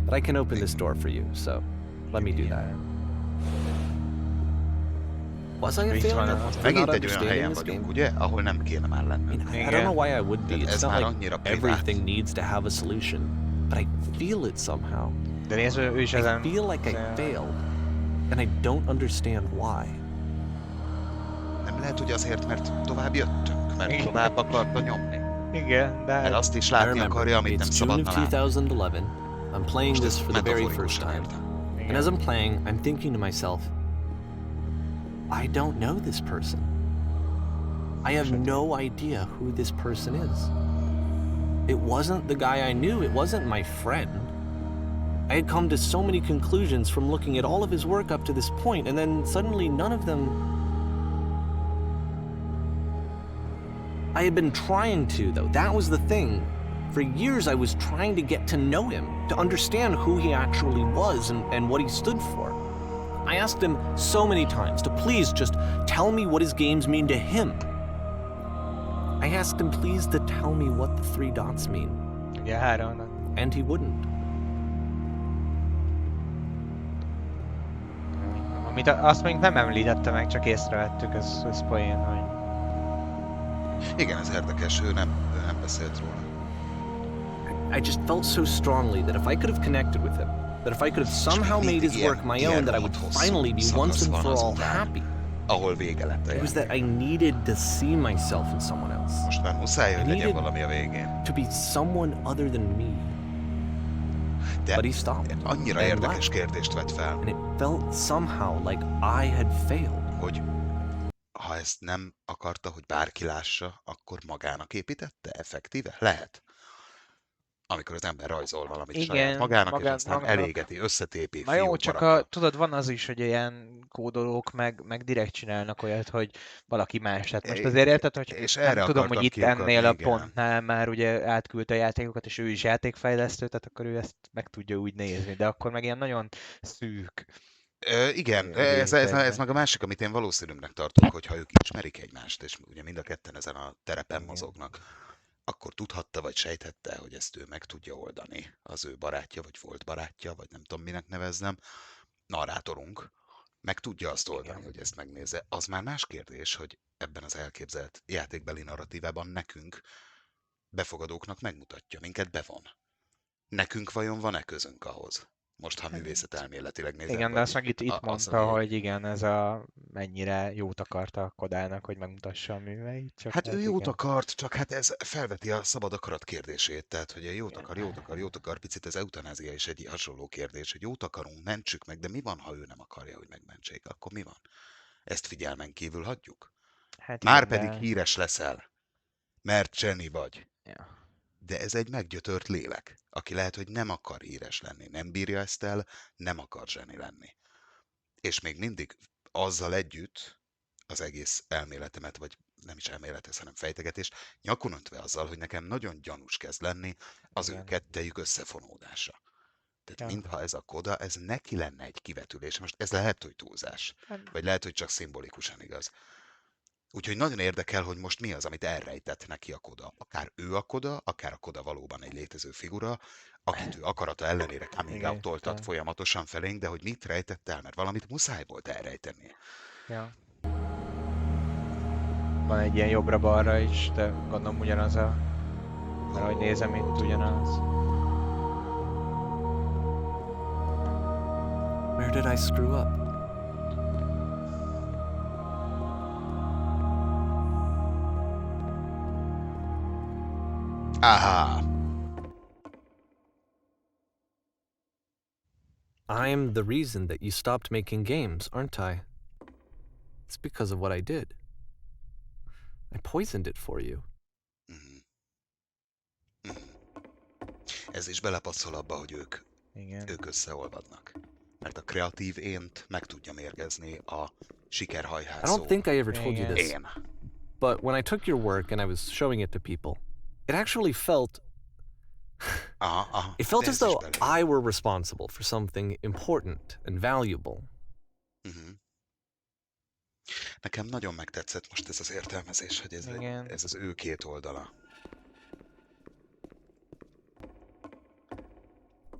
But I can open this door for you, so let me do that. Was I a Mit failure van for az? not Megint egy olyan understanding helyen this vagyunk, game? ugye? Ahol nem kéne már I lennünk. mean, I don't know why I would be. Ez It's not már like annyira privát. everything needs to have a solution, but I feel it somehow. De nézd, ő is I ezen... feel like I failed, and I don't understand why. Nem lehet, hogy azért, mert tovább jöttünk, mert Igen. tovább akarta nyomni. Igen, de... Mert azt is I látni remember, akarja, amit nem it's June szabadna of látni. 2011. I'm playing Most this ezt for the very first metaforikusan time. értem. And as I'm playing, I'm thinking to myself, I don't know this person. I have no idea who this person is. It wasn't the guy I knew, it wasn't my friend. I had come to so many conclusions from looking at all of his work up to this point, and then suddenly none of them... I had been trying to, though. That was the thing. For years, I was trying to get to know him, to understand who he actually was and what he stood for. I asked him so many times to please just tell me what his games mean to him. I asked him please to tell me what the 3 dots mean. Yeah, I don't know. And he wouldn't. Amit azt még nem említette meg, csak észrevettük, ez poén, hogy... Igen, ez érdekes, ő nem beszélt róla. I just felt so strongly that if I could have connected with him, that if I could have somehow made his work my own, that I would finally be once and for all happy. Ahol vége lett a It was that I needed to see myself in someone else. Most már muszáj, hogy legyen needed valami a végén. to be someone other than me. De But he stopped. annyira and érdekes left. kérdést vett fel, And it felt somehow like I had failed. hogy ha ezt nem akarta, hogy bárki lássa, akkor magának építette? Effektíve? Lehet. Amikor az ember rajzol valamit Igen, saját magának, és aztán magának. elégeti, összetépi, Na jó, fiókba csak rakja. tudod, van az is, hogy ilyen kódolók meg direkt csinálnak olyat, hogy valaki más. Tehát most azért érted, hogy és nem erre tudom, hogy akartam itt kiukadni, ennél a igen. pontnál már ugye átküldte a játékokat, és ő is játékfejlesztő, tehát akkor ő ezt meg tudja úgy nézni, de akkor meg ilyen nagyon szűk. Igen, a ez végtelen. meg a másik, amit én valószínűbbnek tartok, hogyha ők ismerik egymást, és ugye mind a ketten ezen a terepen Igen. mozognak, akkor tudhatta vagy sejthette, hogy ezt ő meg tudja oldani. Az ő barátja, vagy volt barátja, vagy nem tudom minek nevezzem, narrátorunk, meg tudja azt oldani, Igen. hogy ezt megnézze. Az már más kérdés, hogy ebben az elképzelt játékbeli narratívában nekünk, befogadóknak megmutatja, minket bevon. Nekünk vajon van-e közünk ahhoz? Most, ha művészet elméletileg nézem. Igen, de azt meg itt az, mondta, ami- hogy igen, ez a mennyire jót akarta Kodának, hogy megmutassa a műveit. Csak Hát ő jót igen. akart, csak hát ez felveti a szabad akarat kérdését, tehát hogy jót akar, picit az eutanázia is egy hasonló kérdés, hogy jót akarunk, mentsük meg, de mi van, ha ő nem akarja, hogy megmentsék, akkor mi van? Ezt figyelmen kívül hagyjuk? Hát Márpedig de... híres leszel, mert Jenny vagy. Ja. De ez egy meggyötört lélek, aki lehet, hogy nem akar híres lenni, nem bírja ezt el, nem akar zseni lenni. És még mindig azzal együtt az egész elméletemet, vagy nem is elméletes, hanem fejtegetés, nyakon öntve azzal, hogy nekem nagyon gyanús kezd lenni az Igen. ő kettejük összefonódása. Tehát Ja. mintha ez a koda, ez neki lenne egy kivetülés. Most ez lehet, hogy túlzás, vagy lehet, hogy csak szimbolikusan igaz. Úgyhogy nagyon érdekel, hogy most mi az, amit elrejtett neki a koda. Akár ő a koda, akár a koda valóban egy létező figura, akit ő akarata ellenére coming Igen, out-oltat igen. folyamatosan felénk, de hogy mit rejtett el, mert valamit muszáj volt elrejtenie. Ja. Van egy ilyen jobbra-balra is, de gondolom ugyanaz a... Mert ahogy nézem, itt ugyanaz. Where did I screw up? Aha! I'm the reason that you stopped making games, aren't I? It's because of what I did. I poisoned it for you. Mhm. Mhm. Ez is belepasszol abba, hogy Igen. ők összeolvadnak. Mert a kreatív ént meg tudja mérgezni a I sikerhajhászó don't think I ever told you this, én. but when I took your work and I was showing it to people, it actually felt... Aha, It felt de as ez is though belőle. I were responsible for something important and valuable. Mhm. Nekem nagyon megtetszett most ez az értelmezés, hogy Igen. ez az ő két oldala.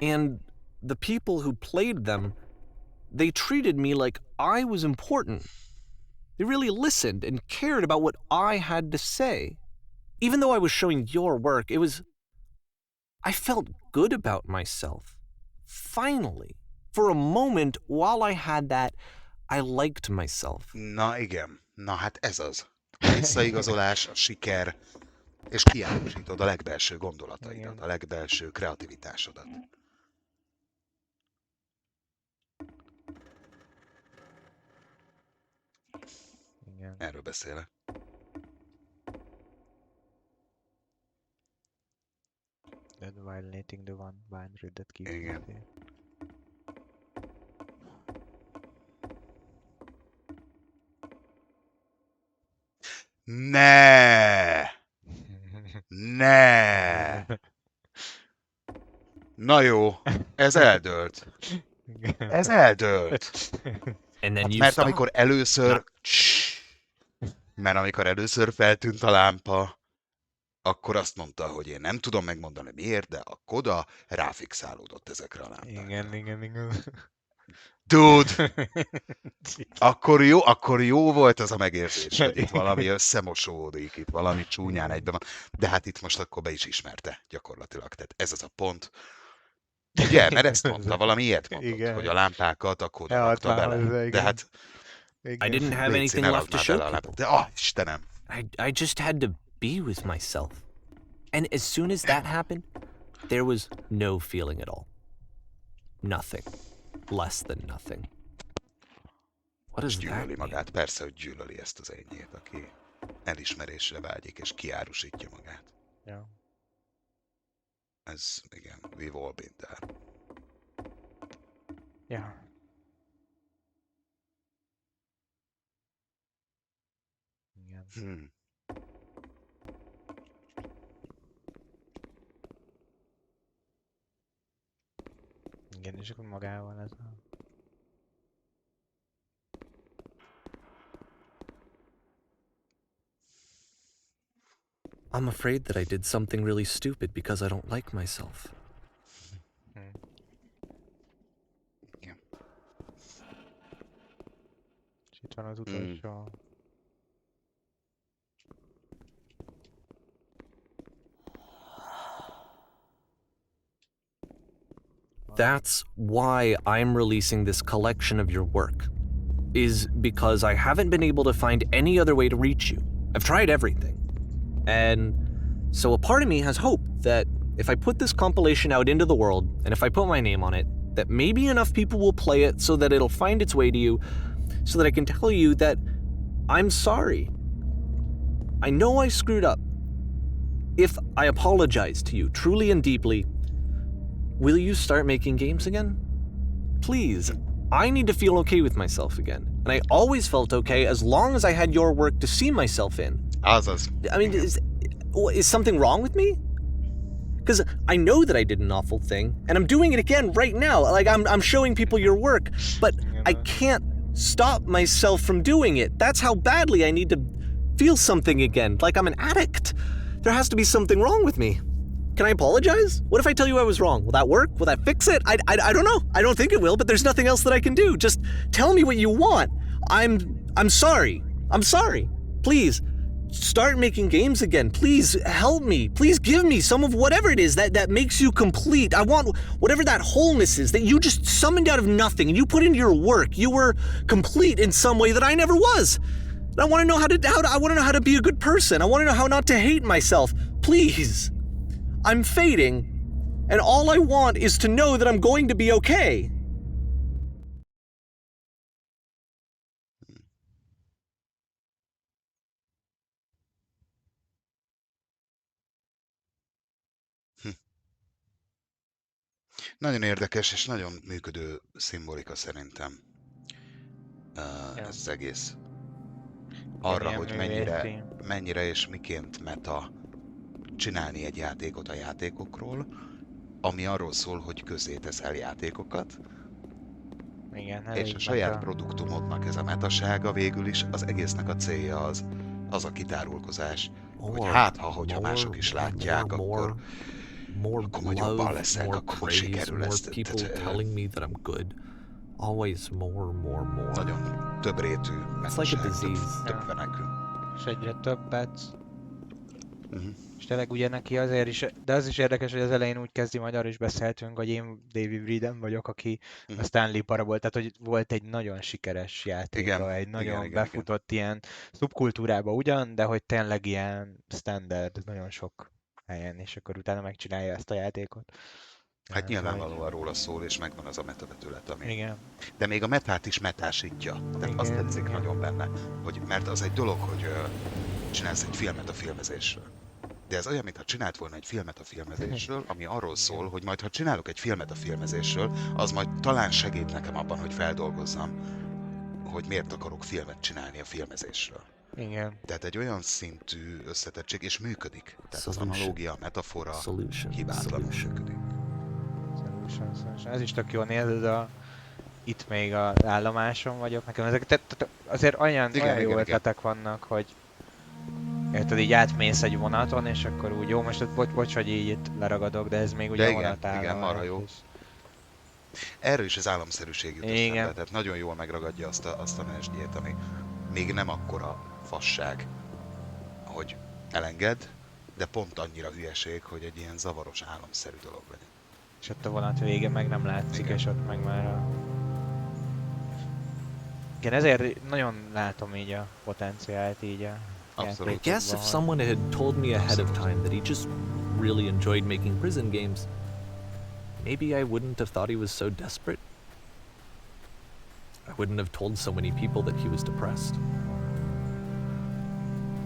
And the people who played them, they treated me like I was important. They really listened and cared about what I had to say. Even though I was showing your work, I felt good about myself. Finally. For a moment, while I had that, I liked myself. Na igen, na hát ez az. A visszaigazolás, a siker, és kiárusítod a legbelső gondolataidat, Igen. a legbelső kreativitásodat. Igen. Erről beszélek. Then violating the one boundary that keeps Igen. me there. Ne! Ne! Na jó, ez eldőlt. Ez eldőlt. And then Hát you mert stop. amikor először... Mert amikor először feltűnt a lámpa, akkor azt mondta, hogy én nem tudom megmondani miért, de a Koda ráfixálódott ezekre a lámpákra. Igen. Dude! Akkor jó volt az a megérzés, hogy itt valami összemosódik, itt valami csúnyán egyben van. De hát itt most akkor be is ismerte gyakorlatilag. Tehát ez az a pont. Ugye, mert ezt mondta, valami ilyet mondott, Igen. hogy a lámpákat a Koda rakta bele. De hát... I didn't have Léci, anything ne left to rakd show már bele a people. lámpát. De Istenem! I just had to be with myself. And as soon as that happened, there was no feeling at all. Nothing. Less than nothing. What does that Gyűlöli mean? magát, persze, hogy gyűlöli ezt az ényét, aki elismerésre vágyik és kiárusítja magát. Ja. Ez, igen, we've all been there. Ja. Igen. Igen, és akkor magával ez a... I'm afraid that I did something really stupid because I don't like myself. Igen. És itt van az utolsó. That's why I'm releasing this collection of your work, is because I haven't been able to find any other way to reach you. I've tried everything. And so a part of me has hope that if I put this compilation out into the world, and if I put my name on it, that maybe enough people will play it so that it'll find its way to you, so that I can tell you that I'm sorry. I know I screwed up. If I apologize to you truly and deeply, will you start making games again? Please. I need to feel okay with myself again. And I always felt okay as long as I had your work to see myself in. Azaz. I mean, is something wrong with me? Because I know that I did an awful thing, and I'm doing it again right now. Like, I'm showing people your work, but I can't stop myself from doing it. That's how badly I need to feel something again, like I'm an addict. There has to be something wrong with me. Can I apologize? What if I tell you I was wrong? Will that work? Will that fix it? I don't know. I don't think it will, but there's nothing else that I can do. Just tell me what you want. I'm sorry. I'm sorry. Please, start making games again. Please help me. Please give me some of whatever it is that makes you complete. I want whatever that wholeness is that you just summoned out of nothing and you put into your work. You were complete in some way that I never was. And I want to know how to be a good person. I want to know how not to hate myself. Please. I'm fading, and all I want is to know that I'm going to be okay. Nagyon érdekes és nagyon működő szimbolika szerintem ez az egész. Arra, ilyen hogy mennyire és miként meta csinálni egy játékot a játékokról, ami arról szól, hogy közzé teszel játékokat, Igen, és a saját produktumodnak ez a metasága végül is az egésznek a célja az a kitárulkozás, hogy hát hogyha mások is látják, akkor majd jobban leszek, akkor sikerül ezt. Always more. Nagyon több rétű metaság, több fenekű. És egyre többet. És tényleg ugye neki azért is, de az is érdekes, hogy az elején úgy kezdi, majd arról is beszéltünk, hogy én David Reeden vagyok, aki a Stanley para volt, tehát hogy volt egy nagyon sikeres játéka, egy nagyon befutott ilyen szubkultúrába ugyan, de hogy tényleg ilyen standard nagyon sok helyen, és akkor utána megcsinálja ezt a játékot. Hát nyilvánvalóan róla szól, és megvan az a metavetület, ami... Igen. De még a metát is metásítja. Tehát Igen, azt tetszik igen. nagyon benne, hogy, mert az egy dolog, hogy csinálsz egy filmet a filmezésről. De ez olyan, mintha csinált volna egy filmet a filmezésről, ami arról szól, hogy majd ha csinálok egy filmet a filmezésről, az majd talán segít nekem abban, hogy feldolgozzam, hogy miért akarok filmet csinálni a filmezésről. Igen. Tehát egy olyan szintű összetettség, és működik. Tehát az analógia, metafora hibátlanul működik. Solution. Ez is tök jól nézed, itt még az állomáson vagyok. Nekem ezek tehát azért olyan jó ötletek vannak, hogy érted, így átmész egy vonaton, és akkor úgy jó, most bocs, hogy így itt leragadok, de ez még ugye vonatállomás. Igen, marha jó. Erről is az államszerűség jut eszembe, tehát nagyon jól megragadja azt a mesdjét, ami még nem akkora fasság, hogy elenged, de pont annyira hülyeség, hogy egy ilyen zavaros államszerű dolog legyen. És ott a vonat vége meg nem látszik, és ott meg már Igen, ezért nagyon látom így a potenciált így a I guess if someone had told me ahead of time that he just really enjoyed making prison games, maybe I wouldn't have thought he was so desperate. I wouldn't have told so many people that he was depressed.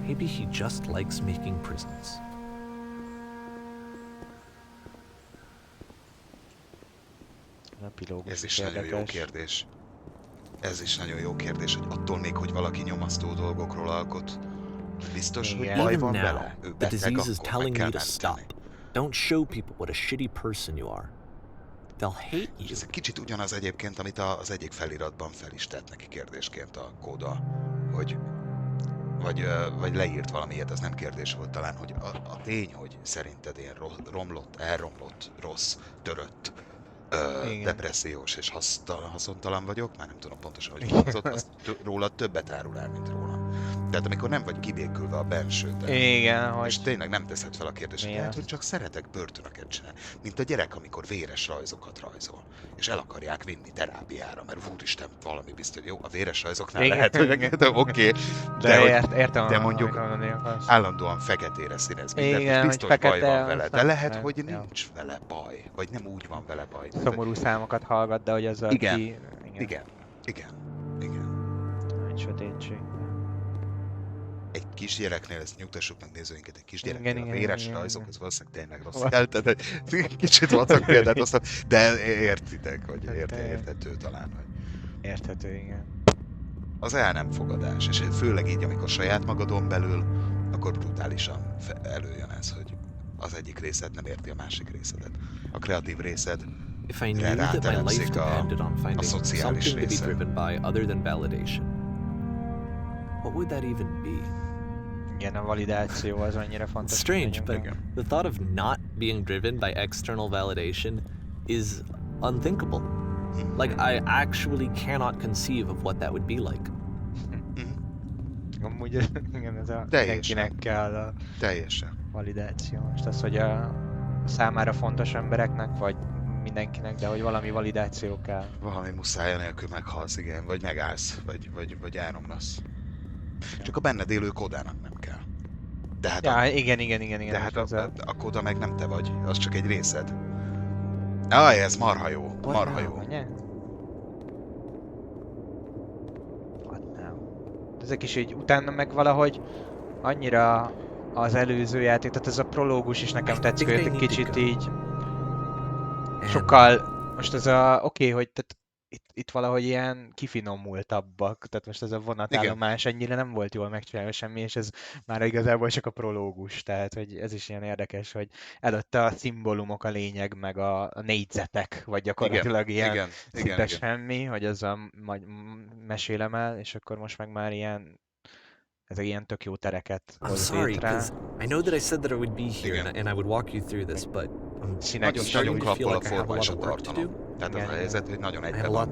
Maybe he just likes making prisons. Ez is nagyon jó kérdés. Ez is nagyon jó kérdés, hogy attól még, hogy valaki nyomasztó dolgokról alkot, biztos, hogy baj van vele? Ő beteg, akkor meg kell menteni. Don't show people what a shitty person you are. They'll hate you. Ez kicsit ugyanaz egyébként, amit az egyik feliratban fel is tett neki kérdésként a kóda, hogy vagy leírt valamiért, ez nem kérdés volt talán, hogy a tény, hogy szerinted én elromlott, rossz, törött, depressziós és haszontalan vagyok, már nem tudom pontosan, hogy hangzott, az rólad többet árul el, mint rólam. Tehát amikor nem vagy kibékülve a bensődben, és tényleg nem teszed fel a kérdést, hogy lehet, hogy csak szeretek börtönöket csinálni. Mint a gyerek, amikor véres rajzokat rajzol, és el akarják vinni terápiára, mert úristen, valami biztos, jó, a véres rajzoknál lehet, hogy oké, de mondjuk állandóan feketére színez mindent, és biztos baj van vele, de lehet, hogy nincs vele baj, vagy nem úgy van vele baj. Szomorú számokat hallgat, de hogy az Igen. Nagy sötétség. Egy kisgyereknél, ezt nyugtassuk meg nézőinket, egy kisgyereknél a véres rajzok, ez valószínűleg tényleg rossz. Tehát kicsit vacak példát hoztam, de értitek, hogy érthető talán. Hogy érthető, igen. Az el nem fogadás, és főleg így, amikor saját magadon belül, akkor brutálisan előjön ez, hogy az egyik részed nem érti a másik részedet. A kreatív részed If I knew that my life depended on finding something to be driven by other than validation, what would that even be? Igen, a validáció az annyira fontos. It's strange, but the thought of not being driven by external validation is unthinkable. Like, I actually cannot conceive of what that would be like. Amúgy igen, ez a mindenkinek kell a validáció. Most az, hogy a számára fontos embereknek, vagy mindenkinek, de hogy valami validáció kell. Valami muszája nélkül meghalsz, igen, vagy megállsz, vagy elromlasz. Csak a benned élő kódának nem kell. De hát igen. De hát a kóda meg nem te vagy, az csak egy részed. Ez marha jó, marha jó. Ezek is így utána meg valahogy annyira az előző játék, tehát ez a prológus is nekem tetszik, hogy egy kicsit így sokkal, most ez oké, hogy tehát itt valahogy ilyen kifinomultabbak, tehát most ez a vonatállomás ennyire nem volt jól megcsinálva semmi, és ez már igazából csak a prológus, tehát hogy ez is ilyen érdekes, hogy előtte a szimbólumok a lényeg, meg a négyzetek, vagy gyakorlatilag ilyen szinte semmi, hogy azzal majd mesélem el, és akkor most meg már ilyen ezek ilyen tök jó tereket hoz létre. I know that I said that I would be here and I would walk you through this, but nagyon klappol a forma és a tartalom. Tehát az a helyzet, hogy nagyon egyben van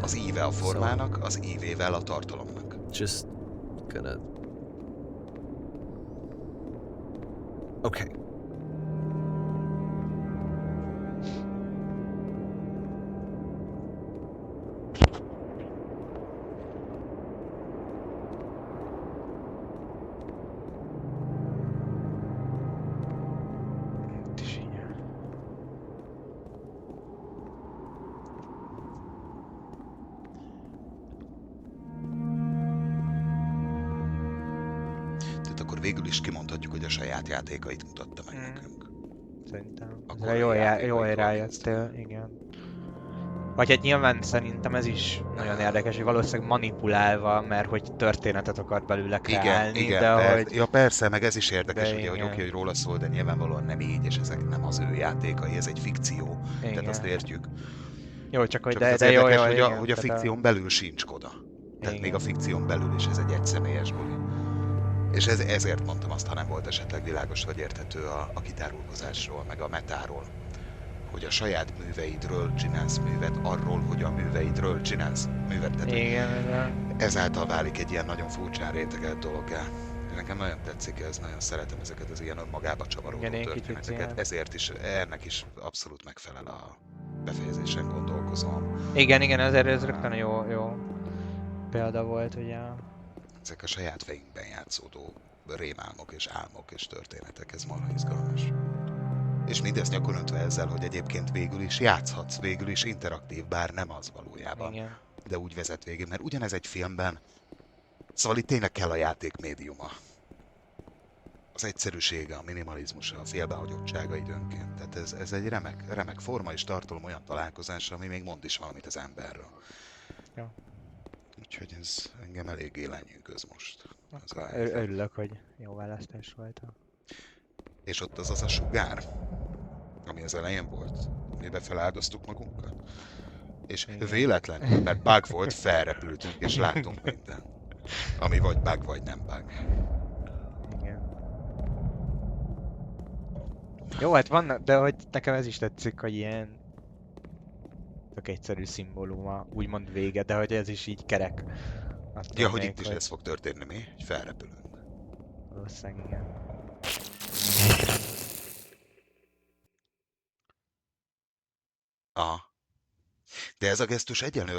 az íve a formának, az ívével a tartalomnak. Just gonna... Okay. Végül is kimondhatjuk, hogy a saját játékait mutatta meg nekünk. Szerintem. Jól rájöttél, igen. Vagy hát nyilván szerintem ez is nagyon érdekes, hogy valószínűleg manipulálva, mert hogy történetet akar belőle kreálni, de hogy... Ja persze, meg ez is érdekes, De ugye, hogy oké, igen. hogy róla szól, de nyilvánvalóan nem így, és ezek nem az ő játékai, ez egy fikció, tehát azt Igen. értjük. Jó, csak hogy Csak az de jó, érdekes, igen. hogy a tehát fikción belül sincs koda. Tehát még a igen. fikción belül is ez egy egyszemélyes buli. És ezért mondtam azt, ha nem volt esetleg világos vagy érthető a kitárulkozásról, meg a metáról. Hogy a saját műveidről csinálsz művet, arról, hogy a műveidről csinálsz művet. Tehát, Igen. ezáltal válik egy ilyen nagyon furcsán rétegelt dologgá. Nekem nagyon tetszik ez, nagyon szeretem ezeket az ilyen önmagába csavarodó Igen, én kicsit történeteket. ilyen. Ezért is, ennek is abszolút megfelel a befejezésen gondolkozom. Igen, ezért ez rögtön jó példa volt, ugye. Ezek a saját fejünkben játszódó rémálmok és álmok és történetek, ez marha izgalmas. És mindezt nyakorlantva ezzel, hogy egyébként végül is játszhatsz, végül is interaktív, bár nem az valójában. Igen. De úgy vezet végig, mert ugyanez egy filmben, szóval itt tényleg kell a játék médiuma. Az egyszerűsége, a minimalizmusa, a félbehagyottsága időnként. Tehát ez egy remek forma és tartalom olyan találkozásra, ami még mond is valamit az emberről. Jó. Úgyhogy ez engem eléggé lenyűgöz most. Örülök, hogy jó választás volt. És ott az a sugár, ami az elején volt, amiben feláldoztuk magunkat. És Igen. véletlenül, mert bug volt, felrepültünk és láttunk mindent. Ami vagy bug, vagy nem bug. Igen. Jó, hát vannak, de hogy nekem ez is tetszik, hogy ilyen tök egyszerű szimbóluma, úgymond vége, de hogy ez is így kerek. Ja, hogy itt is ez fog történni, mi? Hogy felrepülünk. Valószínűleg igen. Aha. De ez a gesztus egyenlő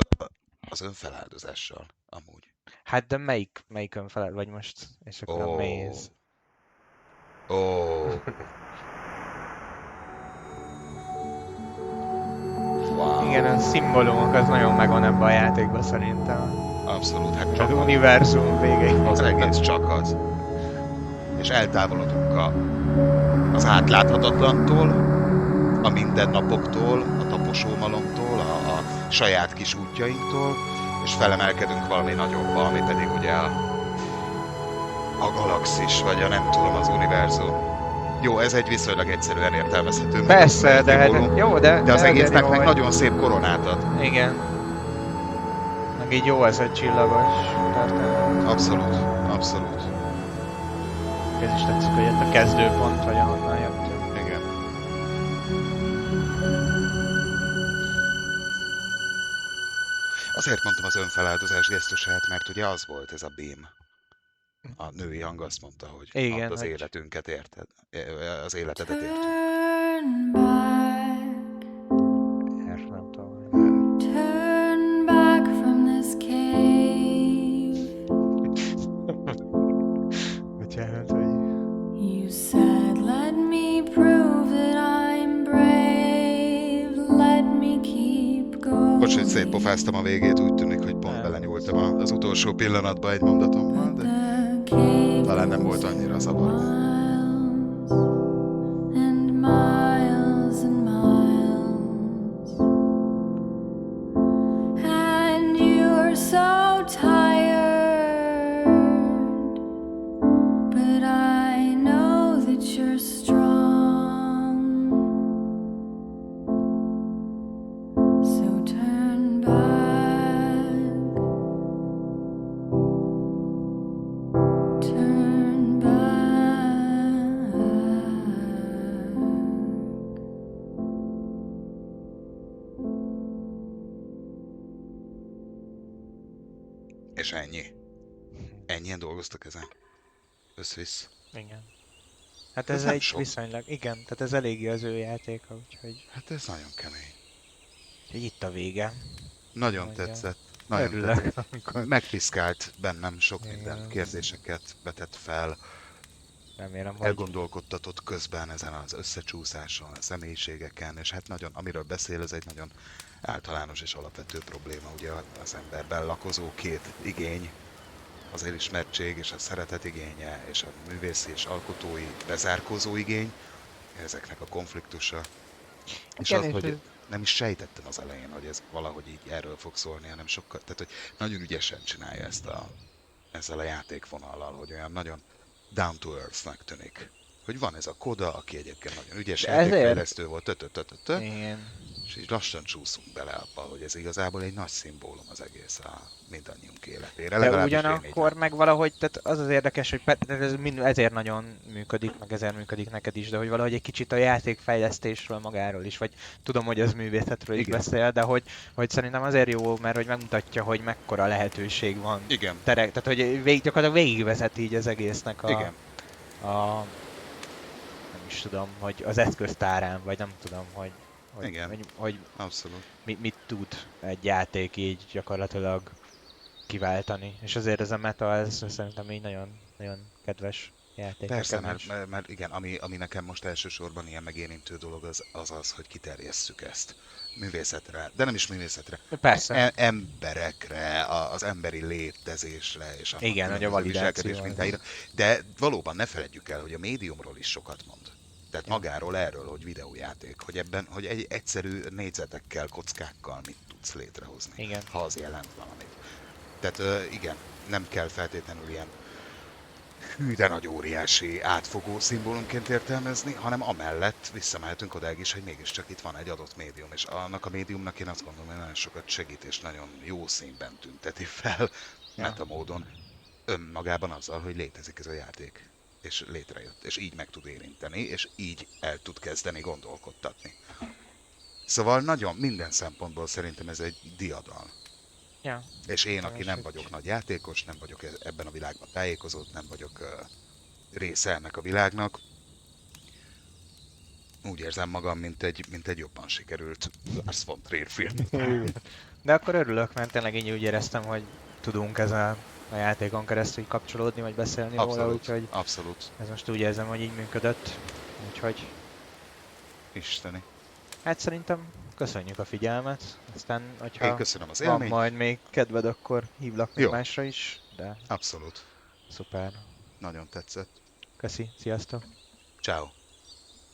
az önfeláldozással, amúgy. Hát de melyik önfeled vagy most? És akkor a méz. Wow. Igen, a szimbólumok az nagyon megvan ebben a játékban szerintem. Abszolút, hát Az csak univerzum végéig. az egész csak az. És eltávolodunk az átláthatatlantól, a mindennapoktól, a taposómalomtól, a saját kis útjainktól, és felemelkedünk valami nagyobba, ami pedig ugye a galaxis, vagy a nem tudom, az univerzum. Jó, ez egy viszonylag egyszerűen értelmezhető. Persze, de hát jó, de az egésznek jó, meg hogy... nagyon szép koronát ad. Igen. Meg így jó ez a csillagos történet. Abszolút. Ez is tetszik, hogy itt a kezdőpont, vagy ahonnan jöttünk. Igen. Azért mondtam az önfeláldozás gesztusát, mert ugye az volt ez a beam. A női hang azt mondta, hogy igen, az hogy... életünket érted. Az életedet értünk. Turn back, Nem tudom. turn back from this cave. Bocsánat, hogy... You said, let me prove that I'm brave. Let me keep going. Bocs, hogy szétpofáztam a végét, úgy tűnik, hogy pont belenyúltam az utolsó pillanatban egy mondatommal, de talán nem volt annyira zavaró. And miles and miles. And you're so tired. But I know that you're strong. So turn back. Turn back. És ennyi. Ennyien dolgoztak ezen. Összvisz. Igen. Hát Ez ez nem egy sok. viszonylag... Igen, tehát ez eléggé az ő játéka, úgyhogy... Hát ez nagyon kemény. Úgyhogy itt a vége. Nagyon Mondja. tetszett. Nagyon Örülök, tetszett. amikor... Megpiszkált bennem sok Igen. minden, kérdéseket vetett fel, Remélem, hogy... elgondolkodtatott közben ezen az összecsúszáson, a személyiségeken, és hát nagyon, amiről beszél, ez egy nagyon általános és alapvető probléma, ugye az emberben lakozó két igény, az elismertség és a szeretet igénye, és a művészi és alkotói bezárkózó igény, ezeknek a konfliktusa. És Igen, az, és hogy ez nem is sejtettem az elején, hogy ez valahogy így erről fog szólni, hanem sokkal, tehát hogy nagyon ügyesen csinálja ezzel a játékvonallal, hogy olyan nagyon down to earth-nek tűnik. Hogy van ez a Koda, aki egyébként nagyon ügyes De ezért- játékfejlesztő volt, Igen. és így lassan csúszunk bele abba, hogy ez igazából egy nagy szimbólum az egész a mindannyiunk életére. De Legalábbis én így ugyanakkor látom. meg valahogy, tehát az az érdekes, hogy ezért nagyon működik, meg ezért működik neked is, de hogy valahogy egy kicsit a játékfejlesztésről magáról is, vagy tudom, hogy az művészetről is Igen. beszél, de hogy szerintem azért jó, mert hogy megmutatja, hogy mekkora lehetőség van. Igen, Tehát, hogy gyakorlatilag végigvezet így az egésznek igen. a nem is tudom, hogy az eszköztárán, vagy nem tudom, Igen. hogy Abszolút. mit tud egy játék így gyakorlatilag kiváltani. És azért ez a meta, ez szerintem így nagyon, nagyon kedves játék. Persze, nekem is. mert igen, ami nekem most elsősorban ilyen megérintő dolog, az, hogy kiterjesszük ezt művészetre, de nem is művészetre, Persze. emberekre, az emberi létezésre, és Igen, hogy a különböző viselkedés validáció. mintáira. De valóban ne feledjük el, hogy a médiumról is sokat mond. Tehát magáról erről, hogy videójáték, hogy ebben, hogy egy egyszerű négyzetekkel, kockákkal mit tudsz létrehozni, Igen. ha az jelent valamit. Tehát igen, nem kell feltétlenül ilyen hű, de nagy óriási, átfogó szimbólumként értelmezni, hanem amellett visszamehetünk odáig is, hogy mégiscsak itt van egy adott médium, és annak a médiumnak én azt gondolom, hogy nagyon sokat segít, és nagyon jó színben tünteti fel metamódon önmagában azzal, hogy létezik ez a játék, és létrejött, és így meg tud érinteni, és így el tud kezdeni gondolkodtatni. Szóval nagyon minden szempontból szerintem ez egy diadal. Ja. És én, aki És nem egy- vagyok nagy játékos, nem vagyok ebben a világban tájékozott, nem vagyok része ennek a világnak, úgy érzem magam, mint egy jobban sikerült Lars von Trier film. De akkor örülök, mert tényleg így úgy éreztem, hogy tudunk ezen a játékon keresztül kapcsolódni, vagy beszélni róla, Abszolút, úgyhogy abszolút. ez most úgy érzem, hogy így működött. Úgyhogy Isteni. hát szerintem köszönjük a figyelmet, aztán Én hogyha köszönöm az van élményt. majd még kedved, akkor hívlak még Jó. másra is, de Abszolút. szuper. Nagyon tetszett. Köszi, sziasztok! Ciao.